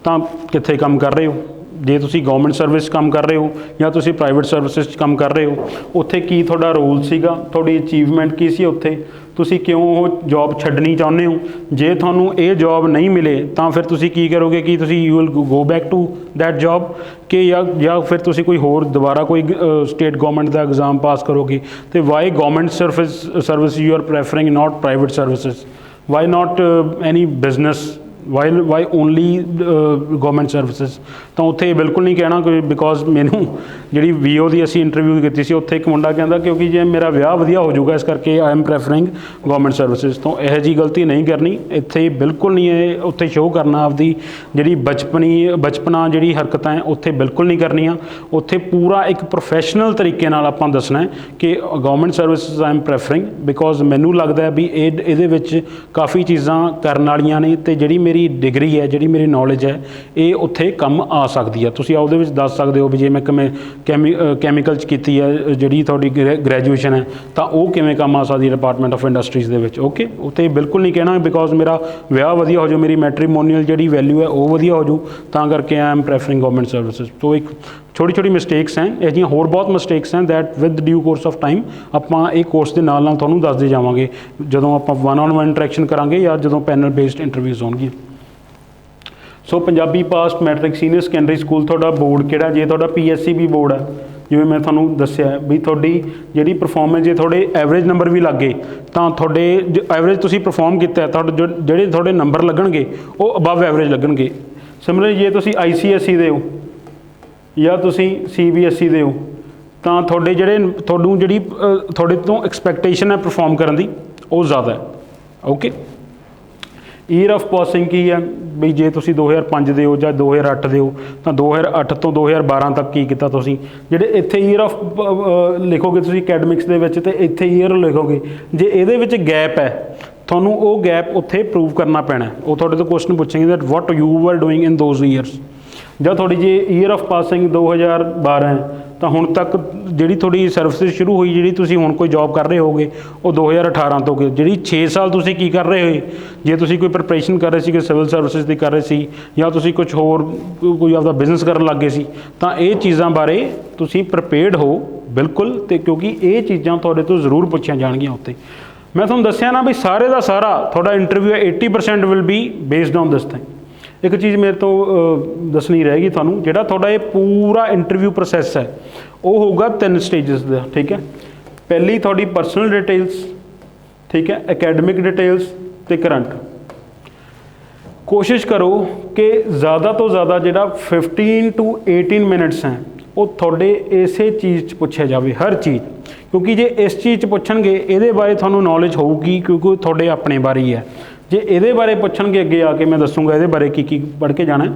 ਤਾਂ ਕਿੱਥੇ ਕੰਮ ਕਰ ਰਹੇ ਹੋ, ਜੇ ਤੁਸੀਂ ਗਵਰਨਮੈਂਟ ਸਰਵਿਸ ਕੰਮ ਕਰ ਰਹੇ ਹੋ ਜਾਂ ਤੁਸੀਂ ਪ੍ਰਾਈਵੇਟ ਸਰਵਿਸਿਜ਼ 'ਚ ਕੰਮ ਕਰ ਰਹੇ ਹੋ, ਉੱਥੇ ਕੀ ਤੁਹਾਡਾ ਰੋਲ ਸੀਗਾ, ਤੁਹਾਡੀ ਅਚੀਵਮੈਂਟ ਕੀ ਸੀ, ਉੱਥੇ ਤੁਸੀਂ ਕਿਉਂ ਉਹ ਜੋਬ ਛੱਡਣੀ ਚਾਹੁੰਦੇ ਹੋ। ਜੇ ਤੁਹਾਨੂੰ ਇਹ ਜੋਬ ਨਹੀਂ ਮਿਲੇ ਤਾਂ ਫਿਰ ਤੁਸੀਂ ਕੀ ਕਰੋਗੇ, ਕਿ ਤੁਸੀਂ you will go back to that job, ਕਿ ਜਾਂ ਫਿਰ ਤੁਸੀਂ ਕੋਈ ਹੋਰ ਦੁਬਾਰਾ ਕੋਈ ਸਟੇਟ ਗਵਰਨਮੈਂਟ ਦਾ ਐਗਜ਼ਾਮ ਪਾਸ ਕਰੋਗੇ। ਅਤੇ why government service you are preferring, not private services, why not any business, why only government services. ਤਾਂ ਉੱਥੇ ਬਿਲਕੁਲ ਨਹੀਂ ਕਹਿਣਾ ਕਿ ਬਿਕੋਜ਼ ਮੈਨੂੰ ਜਿਹੜੀ VO ਦੀ ਅਸੀਂ ਇੰਟਰਵਿਊ ਕੀਤੀ ਸੀ, ਉੱਥੇ ਇੱਕ ਮੁੰਡਾ ਕਹਿੰਦਾ ਕਿਉਂਕਿ ਜੇ ਮੇਰਾ ਵਿਆਹ ਵਧੀਆ ਹੋ ਜਾਊਗਾ ਇਸ ਕਰਕੇ ਆਈ ਐਮ ਪ੍ਰੈਫਰਿੰਗ ਗਵਰਨਮੈਂਟ ਸਰਵਿਸਿਜ਼। ਤੋਂ ਇਹੋ ਜਿਹੀ ਗਲਤੀ ਨਹੀਂ ਕਰਨੀ ਇੱਥੇ, ਬਿਲਕੁਲ ਨਹੀਂ ਇਹ ਉੱਥੇ ਸ਼ੋਅ ਕਰਨਾ ਆਪਦੀ ਜਿਹੜੀ ਬਚਪਨਾ ਜਿਹੜੀ ਹਰਕਤਾਂ ਹੈ ਉੱਥੇ ਬਿਲਕੁਲ ਨਹੀਂ ਕਰਨੀਆਂ। ਉੱਥੇ ਪੂਰਾ ਇੱਕ ਪ੍ਰੋਫੈਸ਼ਨਲ ਤਰੀਕੇ ਨਾਲ ਆਪਾਂ ਦੱਸਣਾ ਹੈ ਕਿ government services I am preferring because ਮੈਨੂੰ ਲੱਗਦਾ ਵੀ ਇਹਦੇ ਵਿੱਚ ਕਾਫੀ ਚੀਜ਼ਾਂ ਕਰਨ ਵਾਲੀਆਂ ਨੇ, ਅਤੇ ਜਿਹੜੀ ਮੇਰੀ ਡਿਗਰੀ ਹੈ, ਜਿਹੜੀ ਮੇਰੀ ਨੌਲੇਜ ਹੈ, ਇਹ ਉੱਥੇ ਕੰਮ ਆ ਸਕਦੀ ਹੈ। ਤੁਸੀਂ ਉਹਦੇ ਵਿੱਚ ਦੱਸ ਸਕਦੇ ਹੋ ਵੀ ਜੇ ਮੈਂ ਕੈਮੀਕਲ 'ਚ ਕੀਤੀ ਹੈ ਜਿਹੜੀ ਤੁਹਾਡੀ ਗ੍ਰੈਜੂਏਸ਼ਨ ਹੈ, ਤਾਂ ਉਹ ਕਿਵੇਂ ਕੰਮ ਆ ਸਕਦੀ ਹੈ ਡਿਪਾਰਟਮੈਂਟ ਆਫ ਇੰਡਸਟਰੀਜ਼ ਦੇ ਵਿੱਚ। ਓਕੇ, ਉੱਥੇ ਬਿਲਕੁਲ ਨਹੀਂ ਕਹਿਣਾ ਬਿਕੋਜ਼ ਮੇਰਾ ਵਿਆਹ ਵਧੀਆ ਹੋ ਜਾਊ, ਮੇਰੀ ਮੈਟਰੀਮੋਨੀਅਲ ਜਿਹੜੀ ਵੈਲਿਊ ਹੈ ਉਹ ਵਧੀਆ ਹੋ ਜਾਊ, ਤਾਂ ਕਰਕੇ ਆਈ ਐਮ ਪ੍ਰੈਫਰਿੰਗ ਗਵਰਨਮੈਂਟ ਸਰਵਿਸਿਜ਼। ਤੋਂ ਇੱਕ ਛੋਟੀ ਮਿਸਟੇਕਸ ਹੈ, ਇਹ ਜਿਹੀਆਂ ਹੋਰ ਬਹੁਤ ਮਿਸਟੇਕਸ ਹੈ that with due course of time ਆਪਾਂ ਇਹ ਕੋਰਸ ਦੇ ਨਾਲ ਤੁਹਾਨੂੰ ਦੱਸਦੇ ਜਾਵਾਂਗੇ ਜਦੋਂ ਆਪਾਂ 1-on-1 ਇੰਟਰੈਕਸ਼ਨ ਕਰਾਂਗੇ ਜਾਂ ਜਦੋਂ ਪੈਨਲ ਬੇਸਡ ਇੰਟਰਵਿਊਜ਼ ਹੋਣਗੀਆਂ। So Punjabi past matric senior secondary school ਤੁਹਾਡਾ ਬੋਰਡ ਕਿਹੜਾ, ਜੇ ਤੁਹਾਡਾ PSCB ਬੋਰਡ ਹੈ, ਜਿਵੇਂ ਮੈਂ ਤੁਹਾਨੂੰ ਦੱਸਿਆ ਵੀ ਤੁਹਾਡੀ ਜਿਹੜੀ ਪਰਫੋਰਮੈਂਸ, ਜੇ ਤੁਹਾਡੇ ਐਵਰੇਜ ਨੰਬਰ ਵੀ ਲੱਗ ਗਏ ਤਾਂ ਤੁਹਾਡੇ ਐਵਰੇਜ ਤੁਸੀਂ ਪਰਫੋਰਮ ਕੀਤਾ ਤੁਹਾਡੇ ਜਿਹੜੇ ਤੁਹਾਡੇ ਨੰਬਰ ਲੱਗਣਗੇ ਉਹ ਅਬਵ ਐਵਰੇਜ ਲੱਗਣਗੇ। ਸਿਮਿਲਰਲੀ ਜੇ ਤੁਸੀਂ ICSE ਦੇ ਹੋ ਜਾਂ ਤੁਸੀਂ CBSE ਦੇ ਹੋ ਤਾਂ ਤੁਹਾਨੂੰ ਜਿਹੜੀ ਤੁਹਾਡੇ ਤੋਂ ਐਕਸਪੈਕਟੇਸ਼ਨ ਹੈ ਪਰਫੋਰਮ ਕਰਨ ਦੀ ਉਹ ਜ਼ਿਆਦਾ ਹੈ। ਓਕੇ, ਈਅਰ ਆਫ ਪਾਸਿੰਗ ਕੀ ਹੈ ਵੀ ਜੇ ਤੁਸੀਂ 2005 ਦੇ ਹੋ ਜਾਂ 2008 ਦੇ ਹੋ ਤਾਂ 2008 ਤੋਂ 2012 ਤੱਕ ਕੀ ਕੀਤਾ ਤੁਸੀਂ। ਜਿਹੜੇ ਇੱਥੇ ਈਅਰ ਆਫ ਲਿਖੋਗੇ ਤੁਸੀਂ ਅਕੈਡਮਿਕਸ ਦੇ ਵਿੱਚ, ਅਤੇ ਇੱਥੇ ਈਅਰ ਲਿਖੋਗੇ, ਜੇ ਇਹਦੇ ਵਿੱਚ ਗੈਪ ਹੈ ਤੁਹਾਨੂੰ ਉਹ ਗੈਪ ਉੱਥੇ ਪ੍ਰੂਵ ਕਰਨਾ ਪੈਣਾ। ਉਹ ਤੁਹਾਡੇ ਤੋਂ ਕੁਐਸਚਨ ਪੁੱਛेंगे that what you were doing in those years. ਜਾਂ ਤੁਹਾਡੀ ਜੇ ਈਅਰ ਆਫ ਪਾਸਿੰਗ 2012 ਹੈ ਤਾਂ ਹੁਣ ਤੱਕ ਜਿਹੜੀ ਤੁਹਾਡੀ ਸਰਵਿਸ ਸ਼ੁਰੂ ਹੋਈ, ਜਿਹੜੀ ਤੁਸੀਂ ਹੁਣ ਕੋਈ ਜੋਬ ਕਰ ਰਹੇ ਹੋਗੇ ਉਹ 2018 ਤੋਂ ਜਿਹੜੀ 6 ਸਾਲ ਤੁਸੀਂ ਕੀ ਕਰ ਰਹੇ ਹੋਏ, ਜੇ ਤੁਸੀਂ ਕੋਈ ਪ੍ਰਿਪਰੇਸ਼ਨ ਕਰ ਰਹੇ ਸੀ ਕਿ ਸਿਵਲ ਸਰਵਿਸਿਜ਼ ਦੀ ਕਰ ਰਹੇ ਸੀ ਜਾਂ ਤੁਸੀਂ ਕੁਝ ਹੋਰ ਕੋਈ ਆਪਦਾ ਬਿਜ਼ਨਸ ਕਰਨ ਲੱਗ ਗਏ ਸੀ, ਤਾਂ ਇਹ ਚੀਜ਼ਾਂ ਬਾਰੇ ਤੁਸੀਂ ਪ੍ਰੀਪੇਅਰਡ ਹੋ ਬਿਲਕੁਲ। ਅਤੇ ਕਿਉਂਕਿ ਇਹ ਚੀਜ਼ਾਂ ਤੁਹਾਡੇ ਤੋਂ ਜ਼ਰੂਰ ਪੁੱਛੀਆਂ ਜਾਣਗੀਆਂ ਉੱਤੇ। ਮੈਂ ਤੁਹਾਨੂੰ ਦੱਸਿਆ ਨਾ ਵੀ ਸਾਰੇ ਦਾ ਸਾਰਾ ਤੁਹਾਡਾ interview 80% will be based on this thing. ਇੱਕ ਚੀਜ਼ ਮੇਰੇ ਤੋਂ ਦੱਸਣੀ ਰਹਿ ਗਈ ਤੁਹਾਨੂੰ, ਜਿਹੜਾ ਤੁਹਾਡਾ ਇਹ ਪੂਰਾ ਇੰਟਰਵਿਊ ਪ੍ਰੋਸੈਸ ਹੈ ਉਹ ਹੋਊਗਾ 3 ਸਟੇਜਸ ਦਾ। ਠੀਕ ਹੈ, ਪਹਿਲੀ ਤੁਹਾਡੀ ਪਰਸਨਲ ਡਿਟੇਲਸ, ਠੀਕ ਹੈ, ਅਕੈਡਮਿਕ ਡਿਟੇਲਸ ਅਤੇ ਕਰੰਟ। ਕੋਸ਼ਿਸ਼ ਕਰੋ ਕਿ ਜ਼ਿਆਦਾ ਤੋਂ ਜ਼ਿਆਦਾ ਜਿਹੜਾ 15 to 18 ਮਿੰਟਸ ਹੈ ਉਹ ਤੁਹਾਡੇ ਇਸੇ ਚੀਜ਼ 'ਚ ਪੁੱਛਿਆ ਜਾਵੇ, ਹਰ ਚੀਜ਼। ਕਿਉਂਕਿ ਜੇ ਇਸ ਚੀਜ਼ 'ਚ ਪੁੱਛਣਗੇ ਇਹਦੇ ਬਾਰੇ ਤੁਹਾਨੂੰ ਨੌਲੇਜ ਹੋਊਗੀ ਕਿਉਂਕਿ ਤੁਹਾਡੇ ਆਪਣੇ ਬਾਰੇ ਹੀ ਹੈ। ਜੇ ਇਹਦੇ ਬਾਰੇ ਪੁੱਛਣਗੇ ਅੱਗੇ ਆ ਕੇ ਮੈਂ ਦੱਸੂਗਾ ਇਹਦੇ ਬਾਰੇ ਕੀ ਪੜ੍ਹ ਕੇ ਜਾਣਾ,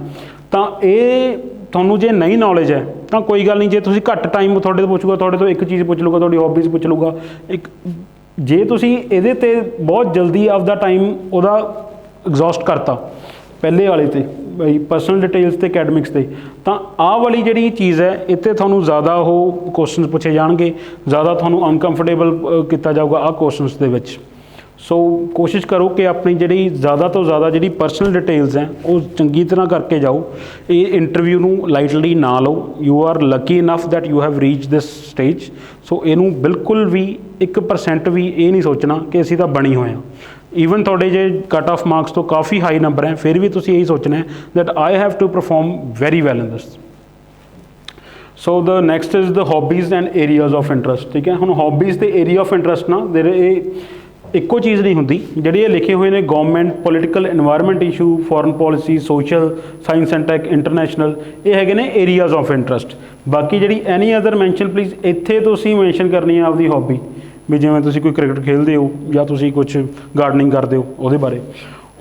ਤਾਂ ਇਹ ਤੁਹਾਨੂੰ ਜੇ ਨਹੀਂ ਨੌਲੇਜ ਹੈ ਤਾਂ ਕੋਈ ਗੱਲ ਨਹੀਂ। ਜੇ ਤੁਸੀਂ ਘੱਟ ਟਾਈਮ ਤੁਹਾਡੇ ਤੋਂ ਪੁੱਛੂਗਾ, ਤੁਹਾਡੇ ਤੋਂ ਇੱਕ ਚੀਜ਼ ਪੁੱਛ ਲੂਗਾ, ਤੁਹਾਡੀ ਹੌਬੀਜ਼ ਪੁੱਛ ਲੂਗਾ ਜੇ ਤੁਸੀਂ ਇਹਦੇ 'ਤੇ ਬਹੁਤ ਜਲਦੀ ਆਪਦਾ ਟਾਈਮ ਉਹਦਾ ਐਗਜ਼ੌਸਟ ਕਰਤਾ ਪਹਿਲੇ ਵਾਲੇ 'ਤੇ ਬਈ ਪਰਸਨਲ ਡਿਟੇਲਸ ਅਤੇ ਅਕੈਡਮਿਕਸ 'ਤੇ, ਤਾਂ ਆਹ ਵਾਲੀ ਜਿਹੜੀ ਚੀਜ਼ ਹੈ ਇੱਥੇ ਤੁਹਾਨੂੰ ਜ਼ਿਆਦਾ ਉਹ ਕੁਐਸਚਨਸ ਪੁੱਛੇ ਜਾਣਗੇ, ਜ਼ਿਆਦਾ ਤੁਹਾਨੂੰ ਅਨਕੰਫਰਟੇਬਲ ਕੀਤਾ ਜਾਊਗਾ ਆਹ ਕੁਐਸਚਨਸ ਦੇ ਵਿੱਚ। ਸੋ ਕੋਸ਼ਿਸ਼ ਕਰੋ ਕਿ ਆਪਣੀ ਜਿਹੜੀ ਜ਼ਿਆਦਾ ਤੋਂ ਜ਼ਿਆਦਾ ਜਿਹੜੀ ਪਰਸਨਲ ਡਿਟੇਲਸ ਹੈ ਉਹ ਚੰਗੀ ਤਰ੍ਹਾਂ ਕਰਕੇ ਜਾਓ। ਇਹ ਇੰਟਰਵਿਊ ਨੂੰ ਲਾਈਟਲੀ ਨਾ ਲਓ। You are lucky enough that you have reach this stage. So ਇਹਨੂੰ ਬਿਲਕੁਲ ਵੀ 1% ਵੀ ਇਹ ਨਹੀਂ ਸੋਚਣਾ ਕਿ ਅਸੀਂ ਤਾਂ ਬਣੀ ਹੋਏ ਹਾਂ। ਈਵਨ ਤੁਹਾਡੇ ਜੇ ਕੱਟ ਆਫ ਮਾਰਕਸ ਤੋਂ ਕਾਫੀ ਹਾਈ ਨੰਬਰ ਹੈ ਫਿਰ ਵੀ ਤੁਸੀਂ ਇਹੀ ਸੋਚਣਾ ਹੈ that I have to perform very well in this. So the next is the hobbies and areas of interest. ਠੀਕ ਹੈ, ਹੁਣ ਹੌਬੀਜ਼ ਅਤੇ ਏਰੀਆ ਆਫ ਇੰਟਰਸਟ ਨਾ ਇਹ ਇੱਕੋ ਚੀਜ਼ ਨਹੀਂ ਹੁੰਦੀ। ਜਿਹੜੇ ਇਹ ਲਿਖੇ ਹੋਏ ਨੇ government, political, environment issue, foreign policy, social, science and tech, international, ਇਹ ਹੈਗੇ ਨੇ ਏਰੀਆਜ਼ ਆਫ ਇੰਟਰਸਟ। ਬਾਕੀ ਜਿਹੜੀ ਐਨੀ ਅਦਰ ਮੈਂਸ਼ਨ ਪਲੀਜ਼ ਇੱਥੇ ਤੁਸੀਂ ਮੈਂਸ਼ਨ ਕਰਨੀ ਹੈ ਆਪਦੀ ਹੌਬੀ, ਵੀ ਜਿਵੇਂ ਤੁਸੀਂ ਕੋਈ ਕ੍ਰਿਕਟ ਖੇਡਦੇ ਹੋ ਜਾਂ ਤੁਸੀਂ ਕੁਛ ਗਾਰਡਨਿੰਗ ਕਰਦੇ ਹੋ ਉਹਦੇ ਬਾਰੇ।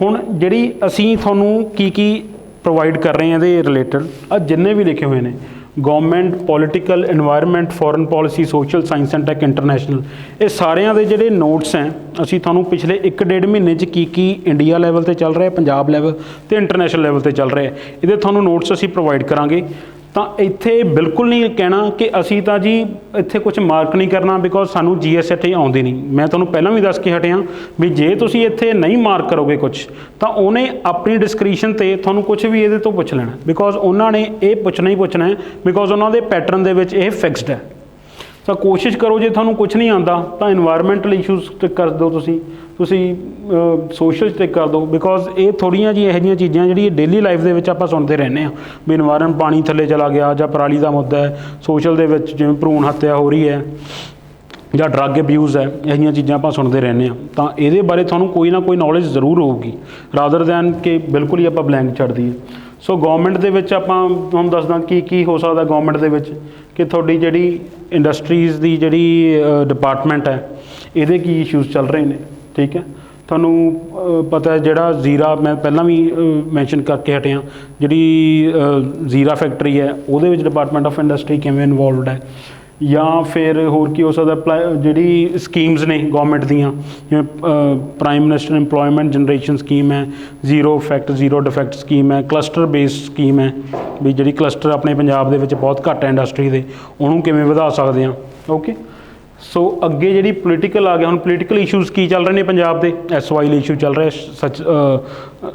ਹੁਣ ਜਿਹੜੀ ਅਸੀਂ ਤੁਹਾਨੂੰ ਕੀ ਪ੍ਰੋਵਾਈਡ ਕਰ ਰਹੇ ਹਾਂ ਇਹਦੇ ਰਿਲੇਟਡ, ਆ ਜਿੰਨੇ ਵੀ ਲਿਖੇ ਹੋਏ ਨੇ government, political, environment, foreign policy, social, science and tech, international, ਇਹ ਸਾਰਿਆਂ ਦੇ ਜਿਹੜੇ ਨੋਟਸ ਹੈ ਅਸੀਂ ਤੁਹਾਨੂੰ ਪਿਛਲੇ 1.5 ਮਹੀਨੇ 'ਚ ਕੀ ਇੰਡੀਆ ਲੈਵਲ 'ਤੇ ਚੱਲ ਰਿਹਾ, ਪੰਜਾਬ ਲੈਵਲ ਤੇ ਇੰਟਰਨੈਸ਼ਨਲ ਲੈਵਲ 'ਤੇ ਚੱਲ ਰਿਹਾ, ਇਹਦੇ ਤੁਹਾਨੂੰ ਨੋਟਸ ਅਸੀਂ ਪ੍ਰੋਵਾਈਡ ਕਰਾਂਗੇ। ਤਾਂ ਇੱਥੇ ਬਿਲਕੁਲ ਨਹੀਂ ਕਹਿਣਾ ਕਿ ਅਸੀਂ ਤਾਂ ਜੀ ਇੱਥੇ ਕੁਝ ਮਾਰਕ ਨਹੀਂ ਕਰਨਾ ਬਿਕੋਜ਼ ਸਾਨੂੰ GST ਆਉਂਦੀ ਨਹੀਂ। ਮੈਂ ਤੁਹਾਨੂੰ ਪਹਿਲਾਂ ਵੀ ਦੱਸ ਕੇ ਹਟਿਆ ਵੀ ਜੇ ਤੁਸੀਂ ਇੱਥੇ ਨਹੀਂ ਮਾਰਕ ਕਰੋਗੇ ਕੁਝ ਤਾਂ ਉਹਨੇ ਆਪਣੀ ਡਿਸਕ੍ਰਿਪਸ਼ਨ 'ਤੇ ਤੁਹਾਨੂੰ ਕੁਝ ਵੀ ਇਹਦੇ ਤੋਂ ਪੁੱਛ ਲੈਣਾ ਬਿਕੋਜ਼ ਉਹਨਾਂ ਨੇ ਇਹ ਪੁੱਛਣਾ ਹੀ ਪੁੱਛਣਾ ਹੈ ਬਿਕੋਜ਼ ਉਹਨਾਂ ਦੇ ਪੈਟਰਨ ਦੇ ਵਿੱਚ ਇਹ ਫਿਕਸਡ ਹੈ। ਤਾਂ ਕੋਸ਼ਿਸ਼ ਕਰੋ ਜੇ ਤੁਹਾਨੂੰ ਕੁਝ ਨਹੀਂ ਆਉਂਦਾ ਤਾਂ ਇਨਵਾਇਰਮੈਂਟਲ ਇਸ਼ੂਜ਼ ਟਿਕ ਕਰ ਦਿਓ, ਤੁਸੀਂ ਸੋਸ਼ਲ ਟਿਕ ਕਰ ਦਿਓ ਬਿਕੋਜ਼ ਇਹ ਥੋੜ੍ਹੀਆਂ ਜਿਹੀ ਇਹੋ ਜਿਹੀਆਂ ਚੀਜ਼ਾਂ ਜਿਹੜੀ ਡੇਲੀ ਲਾਈਫ ਦੇ ਵਿੱਚ ਆਪਾਂ ਸੁਣਦੇ ਰਹਿੰਦੇ ਹਾਂ ਵੀ ਇਨਵਾਇਰਨਮੈਂਟ, ਪਾਣੀ ਥੱਲੇ ਚਲਾ ਗਿਆ ਜਾਂ ਪਰਾਲੀ ਦਾ ਮੁੱਦਾ ਹੈ, ਸੋਸ਼ਲ ਦੇ ਵਿੱਚ ਜਿਵੇਂ ਭਰੂਣ ਹੱਤਿਆ ਹੋ ਰਹੀ ਹੈ ਜਾਂ ਡਰੱਗ ਅਬਿਊਜ਼ ਹੈ, ਇਹੋ ਜਿਹੀਆਂ ਚੀਜ਼ਾਂ ਆਪਾਂ ਸੁਣਦੇ ਰਹਿੰਦੇ ਹਾਂ। ਤਾਂ ਇਹਦੇ ਬਾਰੇ ਤੁਹਾਨੂੰ ਕੋਈ ਨਾ ਕੋਈ ਨੌਲੇਜ ਜ਼ਰੂਰ ਹੋਊਗੀ ਰਾਦਰ ਦੈਨ ਕਿ ਬਿਲਕੁਲ ਹੀ ਆਪਾਂ ਬਲੈਂਕ ਛੱਡ ਦਈਏ। ਸੋ ਗੌਰਮੈਂਟ ਦੇ ਵਿੱਚ ਆਪਾਂ ਤੁਹਾਨੂੰ ਦੱਸਦਾ ਕੀ ਹੋ ਸਕਦਾ ਗੌਰਮੈਂਟ ਦੇ ਵਿੱਚ ਕਿ ਤੁਹਾਡੀ ਜਿਹੜੀ ਇੰਡਸਟਰੀਜ਼ ਦੀ ਜਿਹੜੀ ਡਿਪਾਰਟਮੈਂਟ ਹੈ ਇਹਦੇ ਕੀ ਇਸ਼ੂਜ਼ ਚੱਲ ਰਹੇ ਨੇ, ਠੀਕ ਹੈ। ਤੁਹਾਨੂੰ ਪਤਾ ਜਿਹੜਾ ਜ਼ੀਰਾ, ਮੈਂ ਪਹਿਲਾਂ ਵੀ ਮੈਂਸ਼ਨ ਕਰਕੇ ਹਟਿਆ, ਜਿਹੜੀ ਜ਼ੀਰਾ ਫੈਕਟਰੀ ਹੈ ਉਹਦੇ ਵਿੱਚ ਡਿਪਾਰਟਮੈਂਟ ਆਫ ਇੰਡਸਟਰੀ ਕਿਵੇਂ ਇਨਵੋਲਵਡ ਹੈ, ਜਾਂ ਫਿਰ ਹੋਰ ਕੀ ਹੋ ਸਕਦਾ ਜਿਹੜੀ ਸਕੀਮਸ ਨੇ ਗੌਰਮੈਂਟ ਦੀਆਂ ਜਿਵੇਂ prime minister employment generation scheme ਹੈ, zero effect zero defect scheme ਹੈ, ਕਲਸਟਰ ਬੇਸਡ ਸਕੀਮ ਹੈ ਵੀ ਜਿਹੜੀ ਕਲਸਟਰ ਆਪਣੇ ਪੰਜਾਬ ਦੇ ਵਿੱਚ ਬਹੁਤ ਘੱਟ ਹੈ ਇੰਡਸਟਰੀ ਦੇ, ਉਹਨੂੰ ਕਿਵੇਂ ਵਧਾ ਸਕਦੇ ਹਾਂ। ਓਕੇ, ਸੋ ਅੱਗੇ ਜਿਹੜੀ ਪੋਲੀਟੀਕਲ ਆ ਗਿਆ, ਹੁਣ ਪੋਲੀਟੀਕਲ ਇਸ਼ੂਜ਼ ਕੀ ਚੱਲ ਰਹੇ ਨੇ ਪੰਜਾਬ ਦੇ, SYL ਇਸ਼ੂ ਚੱਲ ਰਿਹਾ,